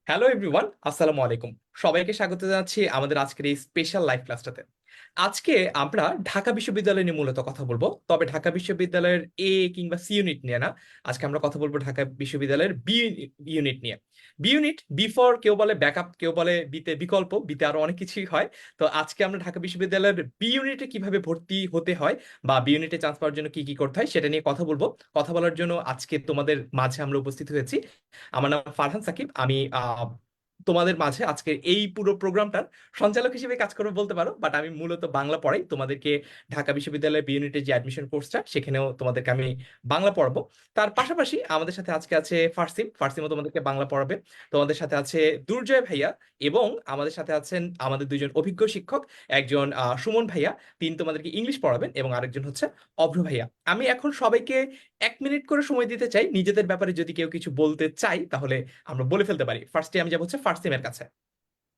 Hello everyone, আসসালামু আলাইকুম। সবাইকে স্বাগত জানাচ্ছি আমাদের আজকের এই স্পেশাল লাইভ ক্লাসটাতে। আজকে আমরা ঢাকা বিশ্ববিদ্যালয় নিয়ে মূলত কথা বলবো, তবে ঢাকা বিশ্ববিদ্যালয়ের এ কিংবা সি ইউনিট নিয়ে না। আজকে আমরা কথা বলবো ঢাকা বিশ্ববিদ্যালয়ের বি ইউনিট নিয়ে। বি ইউনিট, বি ফর কেউ বলে ব্যাকআপ, কেউ বলে বিতে বিকল্প, বিতে আরো অনেক কিছুই হয়। তো আজকে আমরা ঢাকা বিশ্ববিদ্যালয়ের বি ইউনিটে কিভাবে ভর্তি হতে হয় বা বি ইউনিটে চান্স পাওয়ার জন্য কি কি করতে হয় সেটা নিয়ে কথা বলবো। কথা বলার জন্য আজকে তোমাদের মাঝে আমরা উপস্থিত হয়েছি। আমার নাম ফারহান সাকিব। আমি তোমাদের মাঝে আজকে এই পুরো প্রোগ্রামটার সঞ্চালক হিসেবে কাজ করবো বলতে পারো, বাট আমি মূলত বাংলা পড়াই তোমাদেরকে। ঢাকা বিশ্ববিদ্যালয়ের বি ইউনিটের যে অ্যাডমিশন কোর্সটা, সেখানেও তোমাদেরকে আমি বাংলা পড়াবো। তার পাশাপাশি আমাদের সাথে আজকে আছে ফার্সিমও তোমাদেরকে বাংলা পড়াবে। তোমাদের সাথে আছে দুর্জয় ভাইয়া, এবং আমাদের সাথে আছেন আমাদের দুইজন অভিজ্ঞ শিক্ষক। একজন সুমন ভাইয়া, তিনি তোমাদেরকে ইংলিশ পড়াবেন, এবং আরেকজন হচ্ছে অভ্র ভাইয়া। আমি এখন সবাইকে 1 মিনিট করে সময় দিতে চাই, নিজেদের ব্যাপারে যদি কেউ কিছু বলতে চাই তাহলে আমরা বলে ফেলতে পারি। ফার্স্টে আমি যাবো হচ্ছে ফার্স্ট কাছে।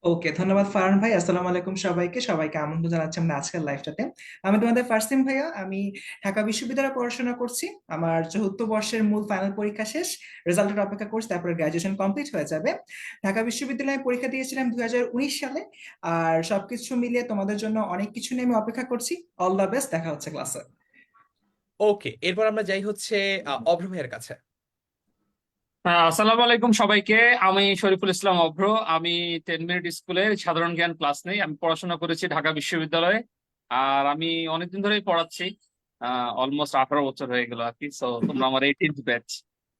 ওকে, ধন্যবাদ ফারহান ভাই। আসসালামু আলাইকুম সবাইকে সবাইকে আমন্ত্রণ জানাচ্ছি আমরা আজকের লাইভটাতে। আমি তোমাদের ফার্সিম ভাইয়া। আমি ঢাকা বিশ্ববিদ্যালয়ে পড়াশোনা করছি। আমার 4th বর্ষের মূল ফাইনাল পরীক্ষা শেষ, রেজাল্টের অপেক্ষা করছি, তারপরে গ্রাজুয়েশন কমপ্লিট হয়ে যাবে। ঢাকা বিশ্ববিদ্যালয়ে পরীক্ষা দিয়েছিলাম 2019 সালে। আর সবকিছু মিলিয়ে তোমাদের জন্য অনেক কিছু নিয়ে আমি অপেক্ষা করছি। অল দ্য বেস্ট, দেখা হচ্ছে ক্লাসে। ওকে, এরপর আমরা যাই হচ্ছে অভ্র ভাইয়ের কাছে। আসসালামু আলাইকুম সবাইকে। আমি শরীফুল ইসলাম অভ্র। আমি 10 মিনিট স্কুলে সাধারণ জ্ঞান ক্লাস নেই। আমি পড়াশোনা করেছি ঢাকা বিশ্ববিদ্যালয়ে। আর আমি অনেকদিন ধরেই পড়াচ্ছি। অলমোস্ট 18 বছর হয়ে গেল আর কি। সো তোমরা আমার 18th ব্যাচ।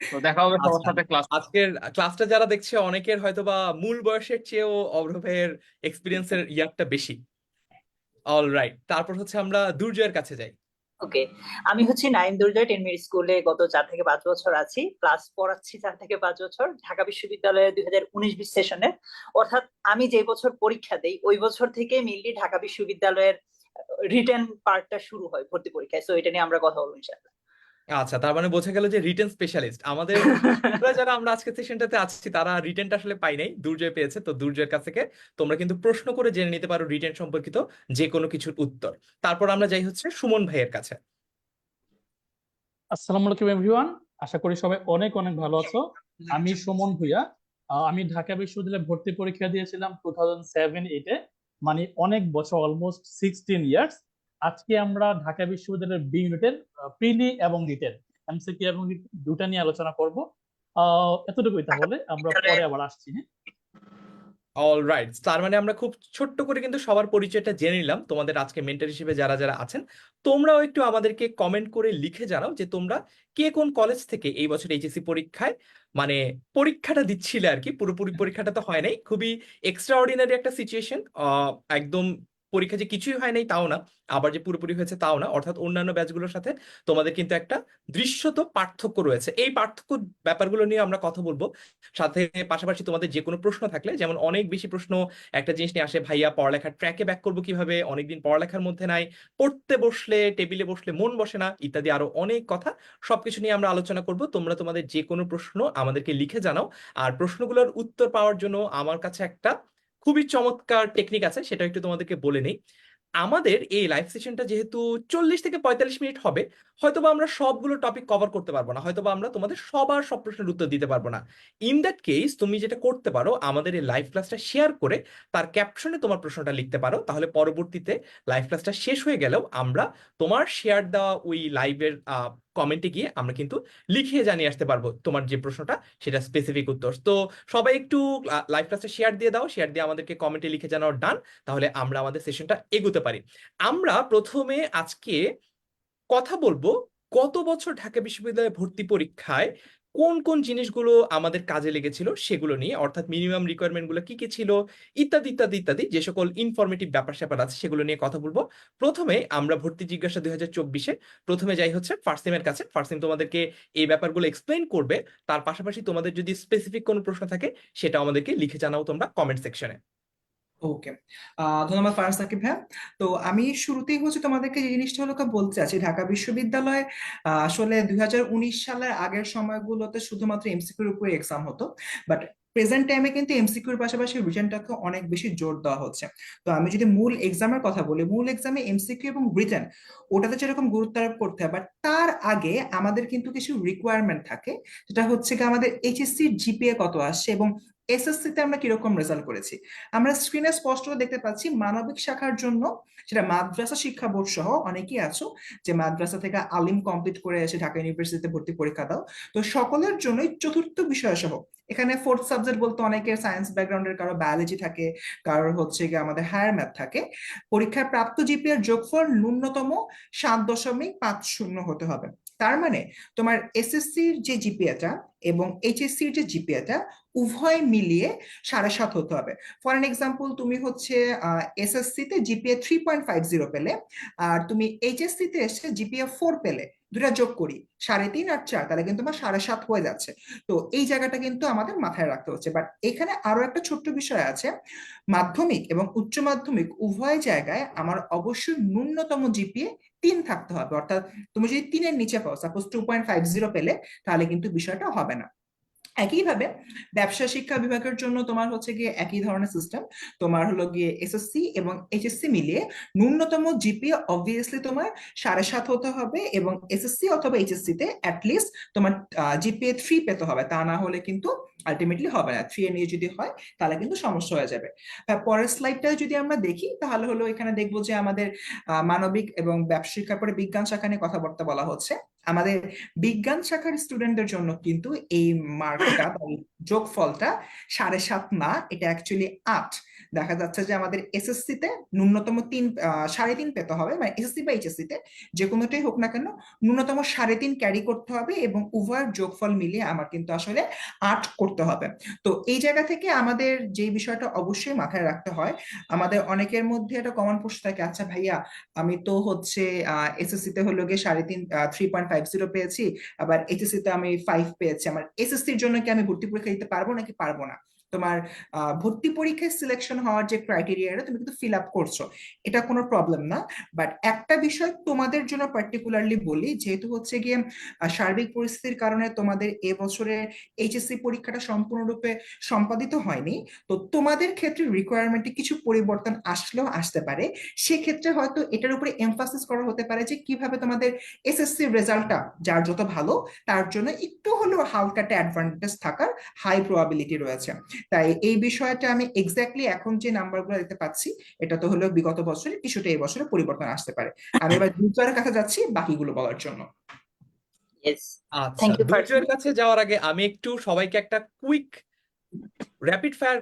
তো দেখা হবে সবার আচ্ছা, সাথে ক্লাস। আজকের ক্লাসটা যারা দেখছে অনেকের হয়তো বা মূল বয়সের চেয়েও অভ্র ভাইয়ের এক্সপিরিয়েন্সের ইয়ারটা বেশি। অল রাইট, তারপর হচ্ছে আমরা দুর্জয়ের কাছে যাই। ওকে, আমি হচ্ছে নাইম দুর্জয় 10 মিনিট স্কুলে গত 4 থেকে 5 বছর আছি, প্লাস পড়াচ্ছি 4 থেকে 5 বছর ঢাকা বিশ্ববিদ্যালয়ের 2019-20 সেশনের। অর্থাৎ আমি যে বছর পরীক্ষা দেই ওই বছর থেকে মেইনলি ঢাকা বিশ্ববিদ্যালয়ের রিটেন পার্টটা শুরু হয় ভর্তি পরীক্ষায়। সো এটা নিয়ে আমরা কথা বলবো ইনশাআল্লাহ। আচ্ছা, তার মানে বোঝা গেল যে রিটেন স্পেশালিস্ট আমাদের। আমরা যারা আমরা আজকে সেশনটাতে আসছি তারা রিটেনটা আসলে পাই নাই, দুর্জয় পেয়েছে। তো দুর্জয়ের কাছ থেকে তোমরা কিন্তু প্রশ্ন করে জেনে নিতে পারো রিটেন সম্পর্কিত যে কোনো কিছুর উত্তর। তারপর আমরা যাই হচ্ছে সুমন ভাইয়ের কাছে। আসসালামু আলাইকুম এভরিওয়ান। আশা করি সবাই অনেক অনেক ভালো আছো। আমি সুমন ভুইয়া। আমি ঢাকা বিশ্ববিদ্যালয়ে ভর্তি পরীক্ষা দিয়েছিলাম 2007-8-এ, মানে অনেক বছর, অলমোস্ট 16 ইয়ার্স। আজকে আমরা ঢাকা বিশ্ববিদ্যালয়ের বি ইউনিটের প্রিলি এবং রিটেন, এমসিকিউ এবং দুটা নিয়ে আলোচনা করব। এতটুকুই, তাহলে আমরা পরে আবার আসছি। হ্যাঁ, অল রাইট, তার মানে আমরা খুব ছোট্ট করে কিন্তু সবার পরিচয়টা জেনে নিলাম। তোমাদের আজকে মেন্টর হিসেবে যারা যারা আছেন, তোমরাও একটু আমাদেরকে কমেন্ট করে লিখে জানাও যে তোমরা কে কোন কলেজ থেকে এই বছর এইচএসসি পরীক্ষায় মানে পরীক্ষাটা দিচ্ছিলে আর কি। পুরোপুরি পরীক্ষাটা তো হয় নাই, খুবই এক্সট্রা অর্ডিনারি একটা সিচুয়েশন। একদম পরীক্ষা যে কিছুই হয় নাই তাও না, আবার যে পুরোপুরি হয়েছে তাও না। অর্থাৎ অন্যান্য ব্যাচগুলোর সাথে তোমাদের কিন্তু একটা দৃশ্যত পার্থক্য রয়েছে। এই পার্থক্য ব্যাপারগুলো নিয়ে আমরা কথা বলবো। সাথে পাশাপাশি তোমাদের যে কোনো প্রশ্ন থাকলে, যেমন অনেক বেশি প্রশ্ন একটা জিনিস নিয়ে আসে, ভাইয়া পড়ালেখার ট্র্যাকে ব্যাক করবো কিভাবে, অনেকদিন পড়ালেখার মধ্যে নাই, পড়তে বসলে টেবিলে বসলে মন বসে না, ইত্যাদি আরো অনেক কথা। সবকিছু নিয়ে আমরা আলোচনা করব। তোমরা তোমাদের যে কোনো প্রশ্ন আমাদেরকে লিখে জানাও। আর প্রশ্নগুলোর উত্তর পাওয়ার জন্য আমার কাছে একটা খুবই চমৎকার টেকনিক আছে, সেটা একটু তোমাদেরকে বলে নেই। আমাদের এই লাইভ সেশনটা যেহেতু 40 থেকে 45 মিনিট হবে, হয়তোবা আমরা সবগুলো টপিক কভার করতে পারবো না, হয়তোবা আমরা তোমাদের সবার সব প্রশ্নের উত্তর দিতে পারবো না। ইন দ্যাট কেস তুমি যেটা করতে পারো, আমাদের এই লাইভ ক্লাসটা শেয়ার করে তার ক্যাপশনে তোমার প্রশ্নটা লিখতে পারো। তাহলে পরবর্তীতে লাইভ ক্লাসটা শেষ হয়ে গেলেও আমরা তোমার শেয়ার দেওয়া ওই লাইভের কমেন্টে গিয়ে আমরা কিন্তু লিখিয়ে জানিয়ে আসতে পারবো তোমার যে প্রশ্নটা, সেটা স্পেসিফিক উত্তর। তো সবাই একটু লাইভ ক্লাসটা শেয়ার দিয়ে দাও, শেয়ার দিয়ে আমাদেরকে কমেন্টে লিখে জানাও ডান। তাহলে আমরা আমাদের সেশনটা এগোতে পারি। আমরা প্রথমে আজকে কথা বলবো গত বছর ঢাকা বিশ্ববিদ্যালয়ে ভর্তি পরীক্ষায় কোন কোন জিনিসগুলো আমাদের কাজে লেগেছিল সেগুলো নিয়ে, অর্থাৎ মিনিমাম রিকোয়ারমেন্ট গুলো কি কি ছিল, ইত্যাদি ইত্যাদি ইত্যাদি, যে সকল ইনফরমেটিভ ব্যাপার স্যাপার আছে সেগুলো নিয়ে কথা বলবো। প্রথমে আমরা ভর্তি জিজ্ঞাসা 2024-এ প্রথমে যাই হচ্ছে ফার্সিমের কাছে। ফার্সিম তোমাদেরকে এই ব্যাপারগুলো এক্সপ্লেইন করবে। তার পাশাপাশি তোমাদের যদি স্পেসিফিক কোনো প্রশ্ন থাকে সেটা আমাদেরকে লিখে জানাও তোমরা কমেন্ট সেকশনে। ওকে, ধন্যবাদ ফারহান সাকিব ভাই। তো আমি শুরুতেই তোমাদেরকে যে জিনিসটা বলতে চাচ্ছি, ঢাকা বিশ্ববিদ্যালয়ে আসলে 2019 সালের আগের সময়গুলোতে শুধুমাত্র এমসিকিউর উপরে এক্সাম হতো। বাট প্রেজেন্ট টাইমে কিন্তু এমসিকিউর পাশাপাশি রিটেনটাকে অনেক বেশি জোর দেওয়া হচ্ছে। তো আমি যদি মূল এক্সামের কথা বলি, মূল এক্সামে এমসিকিউ এবং রিটেন ওটাতে যেরকম গুরুত্ব আরোপ করতে হয়, বাট তার আগে আমাদের কিন্তু কিছু রিকোয়ারমেন্ট থাকে। যেটা হচ্ছে কি আমাদের এইচএসসি জিপিএ কত আসছে এবং এসএসসি তে আমরা কিরকম রেজাল্ট করেছি। আমরা স্ক্রিনে স্পষ্ট দেখতে পাচ্ছি মানবিক শাখার জন্য, সেটা মাদ্রাসা শিক্ষা বোর্ড সহ অনেকেই আছো যে মাদ্রাসা থেকে আলিম কমপ্লিট করে এসে ঢাকা ইউনিভার্সিটিতে ভর্তি পরীক্ষা দাও, তো সকলের জন্যই চতুর্থ বিষয় সহ, এখানে ফোর্থ সাবজেক্ট বলতে অনেকের সায়েন্স ব্যাকগ্রাউন্ডের, কারো বায়োলজি থাকে, কারোর হচ্ছে গিয়ে আমাদের হায়ার ম্যাথ থাকে, পরীক্ষায় প্রাপ্ত জিপিএর যোগফল ন্যূনতম 7.50 হতে হবে। তার মানে তোমার এসএসসির যে জিপিএটা এবং এইচএসসির যে জিপিএটা উভয় মিলিয়ে 7.5 হতে হবে। ফর এন এক্সাম্পল, তুমি হচ্ছে এসএসসি তে জিপিএ 3.50 পেলে, আর তুমি এইচএসসি তে এসে জিপিএ 4 পেলে, দুটা যোগ করি 3.5 আর 4, তাহলে কিন্তু আমার 7.5 হয়ে যাচ্ছে। তো এই জায়গাটা কিন্তু আমাদের মাথায় রাখতে হচ্ছে। বাট এখানে আরো একটা ছোট্ট বিষয় আছে, মাধ্যমিক এবং উচ্চ মাধ্যমিক উভয় জায়গায় আমার অবশ্যই ন্যূনতম জিপিএ 3 থাকতে হবে। অর্থাৎ তুমি যদি 3-এর নিচে পাও, সাপোজ 2.50 পেলে, তাহলে কিন্তু বিষয়টা হবে না। একইভাবে ব্যবসা শিক্ষা বিভাগের জন্য তোমার হচ্ছে গিয়ে একই ধরনের সিস্টেম, তোমার হলো গিয়ে এসএসসি এবং এইচএসসি মিলিয়ে ন্যূনতম জিপিএ অবভিয়াসলি তোমার 7.5 হতে হবে, এবং এসএসসি অথবা এইচএসসি তে অ্যাটলিস্ট তোমার জিপিএ 3 পেতে হবে, তা না হলে কিন্তু আলটিমেটলি হবে না। 3 এর নিয়ে যদি হয় তাহলে কিন্তু সমস্যা হয়ে যাবে। পরের স্লাইডটা যদি আমরা দেখি, তাহলে হলো এখানে দেখবো যে আমাদের মানবিক এবং ব্যবসা শিক্ষার পরে বিজ্ঞান শাখা নিয়ে কথাবার্তা বলা হচ্ছে। আমাদের বিজ্ঞান শাখার স্টুডেন্টদের জন্য কিন্তু এই মার্কটা বা যোগফলটা 7.5 না, এটা অ্যাকচুয়ালি 8। দেখা যাচ্ছে যে আমাদের এসএসসি তে ন্যূনতম 3.5 পেতে হবে, মানে এসএসসি বা এইচএসসি তে যে কোনোটাই হোক না কেন ন্যূনতম 3.5 ক্যারি করতে হবে, এবং উভয়ের যোগফল মিলিয়ে আমার কিন্তু আসলে 8 করতে হবে। তো এই জায়গা থেকে আমাদের যে বিষয়টা অবশ্যই মাথায় রাখতে হয়, আমাদের অনেকের মধ্যে একটা কমন প্রশ্ন থাকে, আচ্ছা ভাইয়া আমি তো হচ্ছে এসএসসি তে হলো গিয়ে 3.50 পেয়েছি, আবার এইচএসসি তে আমি 5 পেয়েছি, আমার এসএসসির জন্য কি আমি ভর্তি পরীক্ষা দিতে পারবো নাকি পারবো না? তোমার ভর্তি পরীক্ষায় সিলেকশন হওয়ার যে ক্রাইটেরিয়াটা তুমি কিন্তু ফিল আপ করছো, এটা কোনো প্রবলেম না। বাট একটা বিষয় তোমাদের জন্য পার্টিকুলারলি বলি, যেহেতু হচ্ছে গিয়ে সার্বিক পরিস্থিতির কারণে তোমাদের এবছরের এইচএসসি পরীক্ষাটা সম্পূর্ণরূপে সম্পাদিত হয়নি, তো তোমাদের ক্ষেত্রে রিকোয়ারমেন্টে কিছু পরিবর্তন আসলেও আসতে পারে। সেক্ষেত্রে হয়তো এটার উপরে এমফাসিস করা হতে পারে যে কিভাবে তোমাদের এসএসসি রেজাল্টটা যার যত ভালো তার জন্য একটু হলেও হালকা একটা অ্যাডভান্টেজ থাকার হাই প্রবাবিলিটি রয়েছে। তাই এই বিষয়টা আমি এক্স্যাক্টলি এখন যে নাম্বারগুলো দেখতে পাচ্ছি, এটা তো হলো বিগত বছরে, কিছুটা এই বছরে পরিবর্তন আসতে পারে। আমি এবার দুর্জয়ের কাছে যাচ্ছি বাকিগুলো বলার জন্য। ইয়েস, আচ্ছা, থ্যাংক ইউ দুর্জয়ের কাছে যাওয়ার আগে আমি একটু সবাইকে একটা কুইক র্যাপিড ফায়ার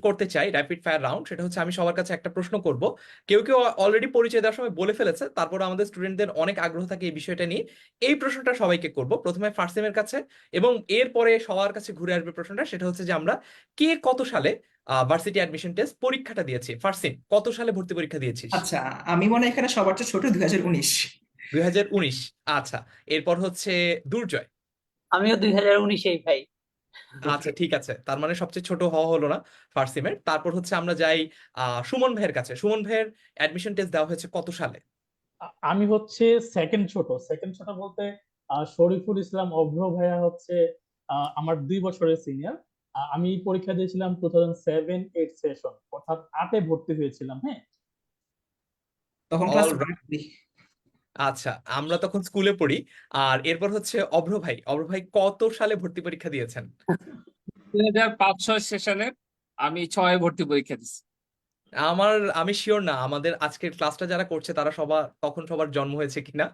করতে চাই, র্যাপিড ফায়ার রাউন্ড। সেটা হচ্ছে আমি সবার কাছে একটা প্রশ্ন করব, কেউ কেউ অলরেডি পরিচয় দেওয়ার সময় বলে ফেলেছে, তারপর আমাদের স্টুডেন্টদের অনেক আগ্রহ থাকে এই বিষয়টা নিয়ে। এই প্রশ্নটা সবাইকে করব, প্রথমে ফার্স্ট সেমের কাছে এবং এরপরে সবার কাছে ঘুরে আসবে প্রশ্নটা। সেটা হচ্ছে যে আমরা কে কত সালে ভার্সিটি অ্যাডমিশন টেস্ট পরীক্ষাটা দিয়েছি। ফার্স্ট সেম কত সালে ভর্তি পরীক্ষা দিয়েছিস? আচ্ছা, আমি মনে হয় এখানে সবার চেয়ে ছোট, 2019। 2019। আচ্ছা, এরপর হচ্ছে দুর্জয়। আমিও 2019-এই ভাই। আচ্ছা ঠিক আছে, তার মানে সবচেয়ে ছোট হওয়া হলো না ফার্স্ট সেমের। তারপর হচ্ছে আমরা যাই সুমন ভাইয়ের কাছে। সুমন ভাইয়ের অ্যাডমিশন টেস্ট দেওয়া হয়েছে কত সালে? আমি হচ্ছে সেকেন্ড ছোট বলতে শরীফুল ইসলাম অভ্র ভাইয়া হচ্ছে আমার 2 বছরের সিনিয়র। আমি পরীক্ষা দিয়েছিলাম 2007-8 সেশন, অর্থাৎ 8-এ ভর্তি হয়েছিলাম। হ্যাঁ, তখন ক্লাস অল রাইট। আচ্ছা, আমরা তখন স্কুলে পড়ি। আর এরপর হচ্ছে অভ্র ভাই। অভ্র ভাই কত সালে ভর্তি পরীক্ষা দিয়েছেন? 2005-6 সেশনের আমি 6-এ ভর্তি পরীক্ষা দিচ্ছি। আমি শিওর না আমাদের আজকের ক্লাসটা যারা করছে তারা তখন সবার জন্ম হয়েছে কিনা।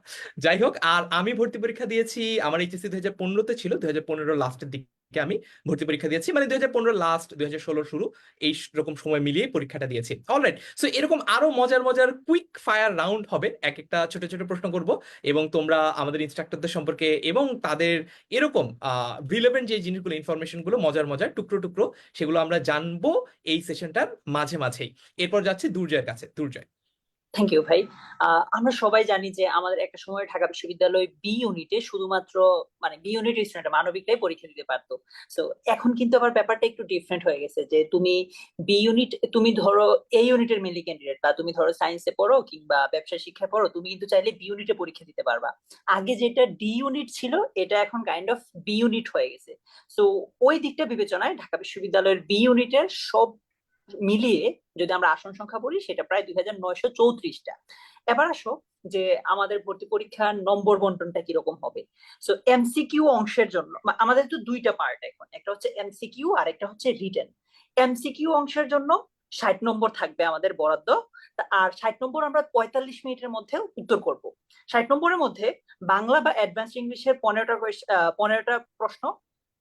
যাই হোক, আর আমি ভর্তি পরীক্ষা দিয়েছি, আমার এইচএসসি 2015-তে ছিল, 2015 লাস্টের দিকে আমি ভর্তি পরীক্ষা দিয়েছি, মানে 2015 লাস্ট 2016 শুরু, এই রকম সময় মিলিয়ে পরীক্ষাটা দিয়েছি। অলরাইট, সো এরকম আরো মজার মজার কুইক ফায়ার রাউন্ড হবে, এক একটা ছোট ছোট প্রশ্ন করব, এবং তোমরা আমাদের ইনস্ট্রাক্টরদের সম্পর্কে এবং তাদের এরকম রিলেভেন্ট যে জিনিসগুলো, ইনফরমেশন গুলো, মজার মজার টুকরো টুকরো, সেগুলো আমরা জানবো এই সেশনটার মাঝে মাঝেই। এরপর যাচ্ছে দুর্জয়ের কাছে। দুর্জয়। থ্যাংক ইউ ভাই। আমরা সবাই জানি যে আমাদের একটা সময় ঢাকা বিশ্ববিদ্যালয় বি ইউনিটে শুধুমাত্র মানে বি ইউনিটের স্টুডেন্ট মানবিকরাই পরীক্ষা দিতে পারতো। সো এখন কিন্তু আবার ব্যাপারটা একটু ডিফারেন্ট হয়ে গেছে, যে তুমি বি ইউনিট, তুমি ধরো এই ইউনিটের মেনলি ক্যান্ডিডেট, বা তুমি ধরো সায়েন্সে পড়ো কিংবা ব্যবসা শিক্ষায় পড়ো, তুমি কিন্তু চাইলে বি ইউনিটে পরীক্ষা দিতে পারবা। আগে যেটা ডি ইউনিট ছিল, এটা এখন কাইন্ড অফ বি ইউনিট হয়ে গেছে। সো ওই দিকটা বিবেচনায় ঢাকা বিশ্ববিদ্যালয়ের বি ইউনিটের সব মিলিয়ে যদি আমরা আসন সংখ্যা বলি সেটা প্রায় 2934টা। এবার আসো যে আমাদের ভর্তি পরীক্ষার নম্বর বন্টনটা কিরকম হবে। সো এমসিকিউ অংশের জন্য আমাদের তো দুইটা পার্ট এখন, একটা হচ্ছে এমসিকিউ আর একটা হচ্ছে রিটেন। এমসিকিউ অংশের জন্য 60 নম্বর থাকবে আমাদের বরাদ্দ, আর 60 নম্বর আমরা 45 মিনিটের মধ্যে উত্তর করব। 60 নম্বরের মধ্যে বাংলা বা অ্যাডভান্স ইংলিশের 15টা প্রশ্ন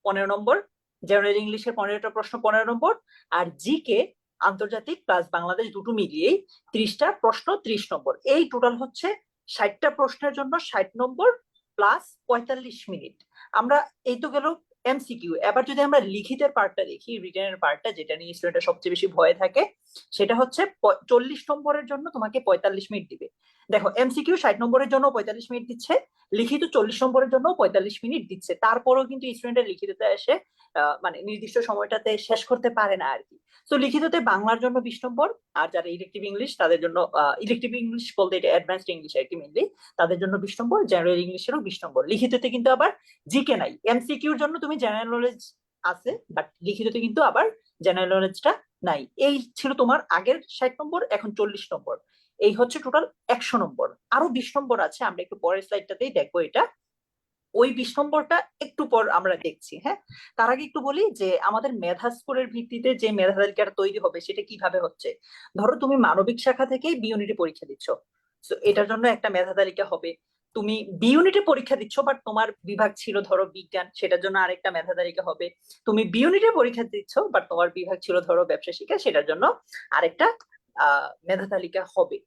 15 নম্বর, জেনারেল ইংলিশের 15টা প্রশ্ন 15 নম্বর, আর জিকে আন্তর্জাতিক প্লাস বাংলাদেশ দুটো মিলিয়েই 30টা প্রশ্ন 30 নম্বর। এই টোটাল হচ্ছে 60টা প্রশ্নের জন্য 60 নম্বর প্লাস 45 মিনিট। আমরা এই তো গেল এমসিকিউ। এবার যদি আমরা লিখিতের পার্টটা দেখি, রিটেনের পার্টটা যেটা নিয়ে স্টুডেন্টরা সবচেয়ে বেশি ভয়ে থাকে, সেটা হচ্ছে 40 নম্বরের জন্য তোমাকে 45 মিনিট দিবে। দেখো এমসিকিউ 60 নম্বরের জন্য 45 মিনিট দিচ্ছে, লিখিত 40 নম্বরের জন্য 45 মিনিট দিচ্ছে। তারপরেও কিন্তু স্টুডেন্টরা লিখিততে এসে মানে নির্দিষ্ট সময়টাতে শেষ করতে পারে না আর কি। তো লিখিততে বাংলার জন্য 20 নম্বর, আর যারা ইলেকটিভ ইংলিশ তাদের জন্য, ইলেকটিভ ইংলিশ বলতে এটা অ্যাডভান্সড ইংলিশ আর কি মেনলি, তাদের জন্য 20 নম্বর, জেনারেল ইংলিশেরও 20 নম্বর। লিখিততে কিন্তু আবার জিকে নাই। এমসিকিউর জন্য তুমি জেনারেল নলেজ আছে, বাট লিখিততে কিন্তু আবার জেনারেল নলেজটা নাই। এই ছিল তোমার আগের 60 নম্বর, এখন 40 নম্বর। এই হচ্ছে টোটাল 100 নম্বর। আরো 20 নম্বর আছে, আমরা একটু পরের স্লাইডটাতেই দেখবো এটা। ওই 20 নম্বরটা একটু পর আমরা দেখছি। হ্যাঁ, তার আগে একটু বলি যে আমাদের মেধা স্কোরের ভিত্তিতে যে মেধা তালিকাটা তৈরি হবে সেটা কিভাবে হচ্ছে। ধরো তুমি মানবিক শাখা থেকেই বি ইউনিটে পরীক্ষা দিচ্ছ, তো এটার জন্য একটা মেধা তালিকা হবে। তুমি বি ইউনিটে পরীক্ষা দিচ্ছ বাট তোমার বিভাগ ছিল ধরো বিজ্ঞান, সেটার জন্য আরেকটা মেধা তালিকা হবে। তুমি বি ইউনিটে পরীক্ষা দিচ্ছ বাট তোমার বিভাগ ছিল ধরো ব্যবসা শিক্ষা, সেটার জন্য আরেকটা মেধা তালিকা হবে।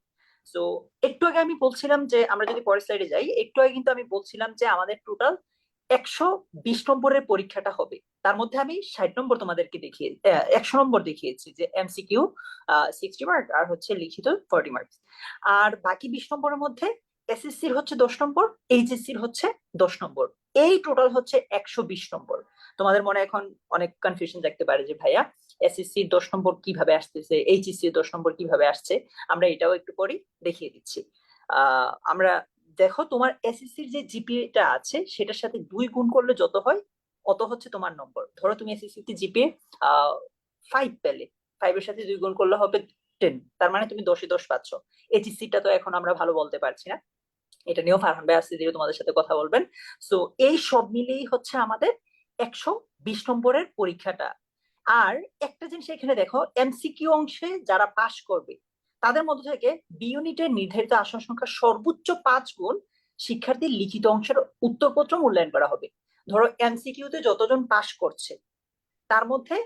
তো একটু আগে আমি বলছিলাম যে আমরা যদি পরের স্লাইডে যাই, একটু আগে কিন্তু আমি বলছিলাম যে আমাদের টোটাল 120 নম্বরের পরীক্ষাটা হবে। তার মধ্যে আমি 60 নম্বর তোমাদেরকে দেখিয়ে 100 নম্বর দেখিয়েছি, যে এমসিকিউ 60 মার্ক আর হচ্ছে লিখিত 40 মার্কস। আর বাকি 20 নম্বরের মধ্যে এসএসসির হচ্ছে 10 নম্বর, এইচএসসির হচ্ছে 10 নম্বর। এই টোটাল হচ্ছে 120 নম্বর। তোমাদের মনে এখন অনেক কনফিউশন থাকতে পারে যে ভাইয়া এসএসসির 10 নম্বর কিভাবে আসতেছে, এইচএসসির 10 নম্বর কিভাবে আসছে। আমরা এটাও একটু পরে দেখিয়ে দিচ্ছি। আমরা দেখো তোমার এসএসসির যে জিপিএটা আছে সেটার সাথে 2 গুণ করলে যত হয় অত হচ্ছে তোমার নম্বর। ধরো তুমি এসএসসি তে জিপিএ 5 পেলে, 5 এর সাথে 2 গুণ করলে হবে 10, তার মানে তুমি 10-এ 10 পাচ্ছ। এইচএসসিটা তো এখন আমরা ভালো বলতে পারছি না, এটা নিয়েও ফারহান ভাই আসছে দিয়ে তোমাদের সাথে কথা বলবেন। সো এই সব মিলিয়েই হচ্ছে আমাদের 120 নম্বরের পরীক্ষাটা। আর একটা জিনিস এখানে দেখো, এমসিকিউ অংশে যারা পাশ করবে তাদের মধ্যে থেকে বি ইউনিটের নির্ধারিত আসন সংখ্যা সর্বোচ্চ 5 গুণ শিক্ষার্থীর লিখিত অংশের উত্তরপত্র মূল্যায়ন করা হবে। ধরো এমসিকিউতে যতজন পাশ করছে তার মধ্যে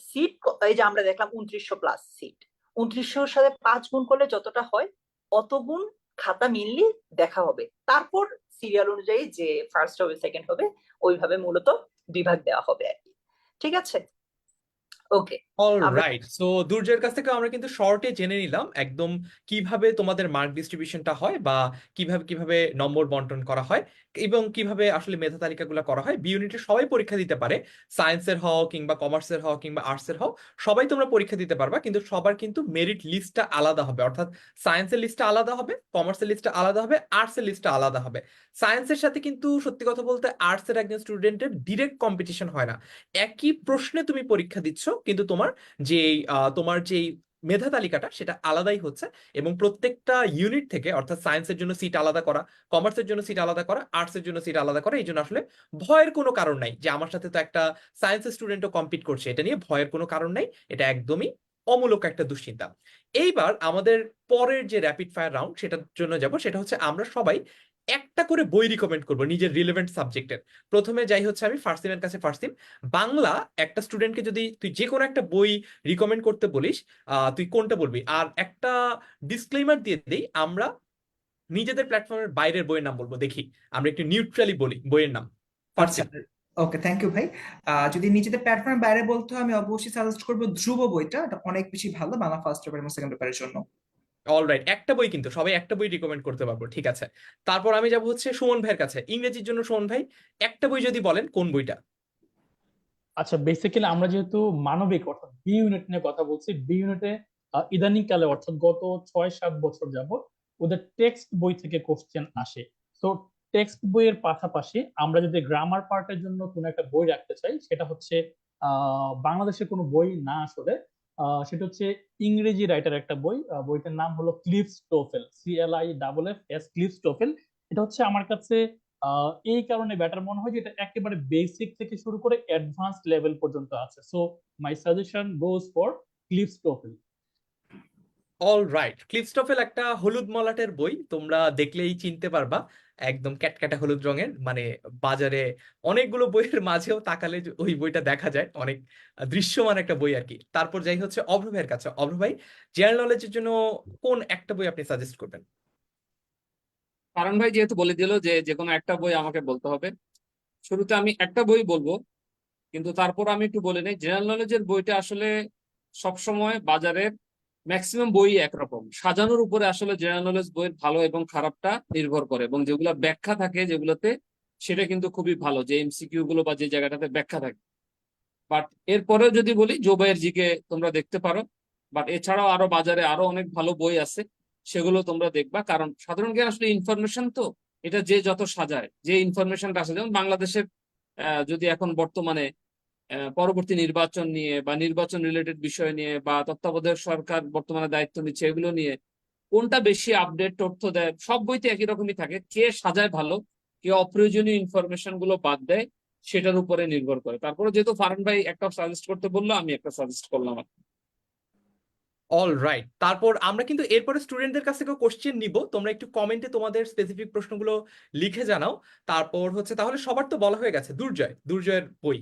সিট, এই যে আমরা দেখলাম 2900+ সিট, 2900-র সাথে 5 গুণ করলে যতটা হয় অত গুণ খাতা মেনলি দেখা হবে। তারপর সিরিয়াল অনুযায়ী যে ফার্স্ট হবে সেকেন্ড হবে ওইভাবে মূলত বিভাগ দেওয়া হবে আর কি। ঠিক আছে, ওকে। অল আমরা রাইট, সো দুর্জয়ের কাছ থেকে আমরা কিন্তু শর্টে জেনে নিলাম একদম কিভাবে তোমাদের মার্ক ডিস্ট্রিবিউশনটা হয়, বা কিভাবে কিভাবে নম্বর বন্টন করা হয়, এবং কিভাবে আসলে মেধা তালিকাগুলো করা হয়। বি ইউনিটে সবাই পরীক্ষা দিতে পারে, সায়েন্সের হও কিংবা কমার্সের হও কিংবা আর্টসের হও, সবাই তোমরা পরীক্ষা দিতে পারবা, কিন্তু সবার কিন্তু মেরিট লিস্টটা আলাদা হবে। অর্থাৎ সায়েন্সের লিস্টটা আলাদা হবে, কমার্সের লিস্টটা আলাদা হবে, আর্টসের লিস্টটা আলাদা হবে। সায়েন্সের সাথে কিন্তু সত্যি কথা বলতে আর্টসের একজন স্টুডেন্টের ডিরেক্ট কম্পিটিশন হয় না। একই প্রশ্নে তুমি পরীক্ষা দিচ্ছ, কিন্তু তোমার যেই মেধা তালিকাটা সেটা আলাদাই হচ্ছে। এবং প্রত্যেকটা ইউনিট থেকে, অর্থাৎ সায়েন্সের জন্য সিট আলাদা করা, কমার্সের জন্য সিট আলাদা করা, আর্টসের জন্য সিট আলাদা করা। এই জন্য আসলে ভয়ের কোনো কারণ নাই যে আমার সাথে তো একটা সায়েন্সের স্টুডেন্টও কম্পিট করছে, এটা নিয়ে ভয়ের কোনো কারণ নাই। এটা একদমই অমূলক একটা দুশ্চিন্তা। এইবার আমাদের পরের যে র্যাপিড ফায়ার রাউন্ড সেটার জন্য যাব, সেটা হচ্ছে আমরা সবাই একটা করে বই রিকমেন্ড করবো নিজের রিলেভেন্ট সাবজেক্টের। প্রথমে যাই হচ্ছে আমি ফার্সিমের কাছে। ফার্সিম, বাংলা একটা স্টুডেন্টকে যদি তুই যে কোনো একটা বই রিকমেন্ড করতে বলিস, তুই কোনটা বলবি? আর একটা ডিসক্লেইমার দিয়ে দেই, আমরা নিজেদের প্ল্যাটফর্মের বাইরের বইয়ের নাম বলবো, দেখি আমরা একটু নিউট্রালি বলি বইয়ের নাম। আচ্ছা, ফার্সিম। ওকে, থ্যাংক ইউ ভাই। যদি নিজেদের প্ল্যাটফর্মের বাইরে বলতে হয় আমি অবশ্যই সাজেস্ট করবো ধ্রুব বইটা, এটা অনেক বেশি ভালো বাংলা ফার্স্ট পেপার এবং সেকেন্ড পেপারের জন্য। অলরাইট, একটা বই, কিন্তু সবাই একটা বই রিকমেন্ড করতে পারবো, ঠিক আছে। তারপর আমি যাব হচ্ছে সুমন ভাইয়ের কাছে। ইংরেজির জন্য সুমন ভাই একটা বই যদি বলেন, কোন বইটা? আচ্ছা, বেসিক্যালি আমরা যেহেতু মানবিক অর্থাৎ বি ইউনিট নিয়ে কথা বলছি, বি ইউনিটে ইদানিং কালে অর্থাৎ গত 6-7 বছর যাবত ওদের টেক্সট বই থেকে কোশ্চেন আসে। তো টেক্সট বইয়ের পাশাপাশি আমরা যদি গ্রামার পার্টের জন্য কোনো একটা বই রাখতে চাই, সেটা হচ্ছে বাংলাদেশের কোনো বই না আসলে সেটা হচ্ছে ইংরেজি রাইটার একটা বই। বইটার নাম হলো ক্লিফ স্টোফেল, CLIFF ক্লিফ স্টোফেল। এটা হচ্ছে আমার কাছে এই কারণে বেটার মনে হয় যে এটা একেবারে বেসিক থেকে শুরু করে অ্যাডভান্স লেভেল পর্যন্ত আছে। So my suggestion goes for cliffs TOEFL. All right, Cliffs TOEFL একটা হলুদ মলাটের বই, তোমরা দেখলেই চিনতে পারবা, একদম ক্যাটক্যাটা হলুদ রঙের, মানে বাজারে অনেকগুলো বইয়ের মাঝেও তাকালে যে ওই বইটা দেখা যায়, অনেক দৃশ্যমান একটা বই আর কি। তারপর যাই হচ্ছে অভ্র ভাইয়ের কাছে। অভ্র ভাই, জেনারেল নলেজের জন্য কোন একটা বই আপনি সাজেস্ট করবেন? কারণ ভাই যেহেতু বলে দিল যে যে কোনো একটা বই আমাকে বলতে হবে, শুরুতে আমি একটা বই বলবো, কিন্তু তারপর আমি একটু বলে নিই জেনারেল নলেজের বইটা আসলে সবসময় বাজারের ম্যাক্সিমাম বই একরকম, সাজানোর উপরে আসলে জেনারেল নলেজ বইয়ের ভালো এবং খারাপটা নির্ভর করে, এবং যেগুলো ব্যাখ্যা থাকে যেগুলোতে, সেটা কিন্তু খুবই ভালো, যে MCQ গুলো বা যে জায়গাটাতে ব্যাখ্যা থাকে। বাট এরপরেও যদি বলি জোবায়ের জিকে তোমরা দেখতে পারো, বাট এছাড়াও আরো বাজারে আরো অনেক ভালো বই আছে, সেগুলো তোমরা দেখবা। কারণ সাধারণ জ্ঞান আসলে ইনফরমেশন, তো এটা যে যত সাজায়, যে ইনফরমেশনটা আসে, যেমন বাংলাদেশের যদি এখন বর্তমানে পরবর্তী নির্বাচন নিয়ে বা নির্বাচন রিলেটেড বিষয় নিয়ে বা তত্ত্বাবধায়ক সরকার বর্তমানে দায়িত্ব নিচ্ছে, এগুলো নিয়ে কোনটা বেশি আপডেট তথ্য দেয়, সব বইতে একই রকমই থাকে, কে সাজায় ভালো, কে অপ্রয়োজনীয় ইনফরমেশন গুলো বাদ দেয়, সেটার উপরে নির্ভর করে। তারপরে যেহেতু ফারহান ভাই একটা সাজেস্ট করতে বললো, আমি একটা সাজেস্ট করলাম আর কি। অল রাইট, তারপর আমরা কিন্তু এরপরে স্টুডেন্টদের কাছ থেকে কোশ্চেন নিব, তোমরা একটু কমেন্টে তোমাদের স্পেসিফিক প্রশ্নগুলো লিখে জানাও। তারপর হচ্ছে তাহলে সবার তো বলা হয়ে গেছে, দুর্জয়, দুর্জয়ের বই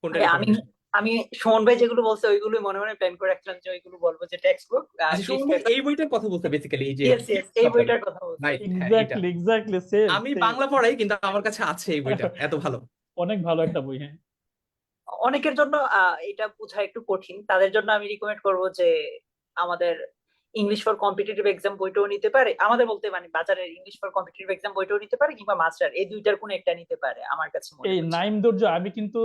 কোনটা ভাই আমি রেকমেন্ডেশন? আমি সুমন ভাই যেগুলো বলছে ওইগুলোই মনে মনে প্ল্যান করে রাখলাম যে ওইগুলো বলবো, যে টেক্সট বুক আচ্ছা, ক্লিফ সুমন ভাই পেপার। এই বইটার কথা বলতে, বেসিক্যালি এই যে ইয়েস ইয়েস, এই বইটার কথা বলছে। রাইট, হ্যাঁ এটা। এক্স্যাক্টলি এক্স্যাক্টলি সেম আমি সেম। বাংলা পড়াই কিন্তু আমার কাছে আছে এই বইটা, এত ভালো। অনেক ভালো একটা বই, হ্যাঁ। অনেকের জন্য এটা বোঝা একটু কঠিন, তাদের জন্য আমি রিকমেন্ড করব যে আমাদের ইংলিশ ফর কম্পিটিটিভ এক্সাম বইটাও নিতে পারে, আমাদের বলতে মানে বাজারের ইংলিশ ফর কম্পিটিটিভ এক্সাম বইটাও নিতে পারে, কিংবা মাস্টার, এই দুইটার কোনো একটা নিতে পারে আমার কাছে মনে এই হচ্ছে। নাইম দুর্য, আমি কিন্তু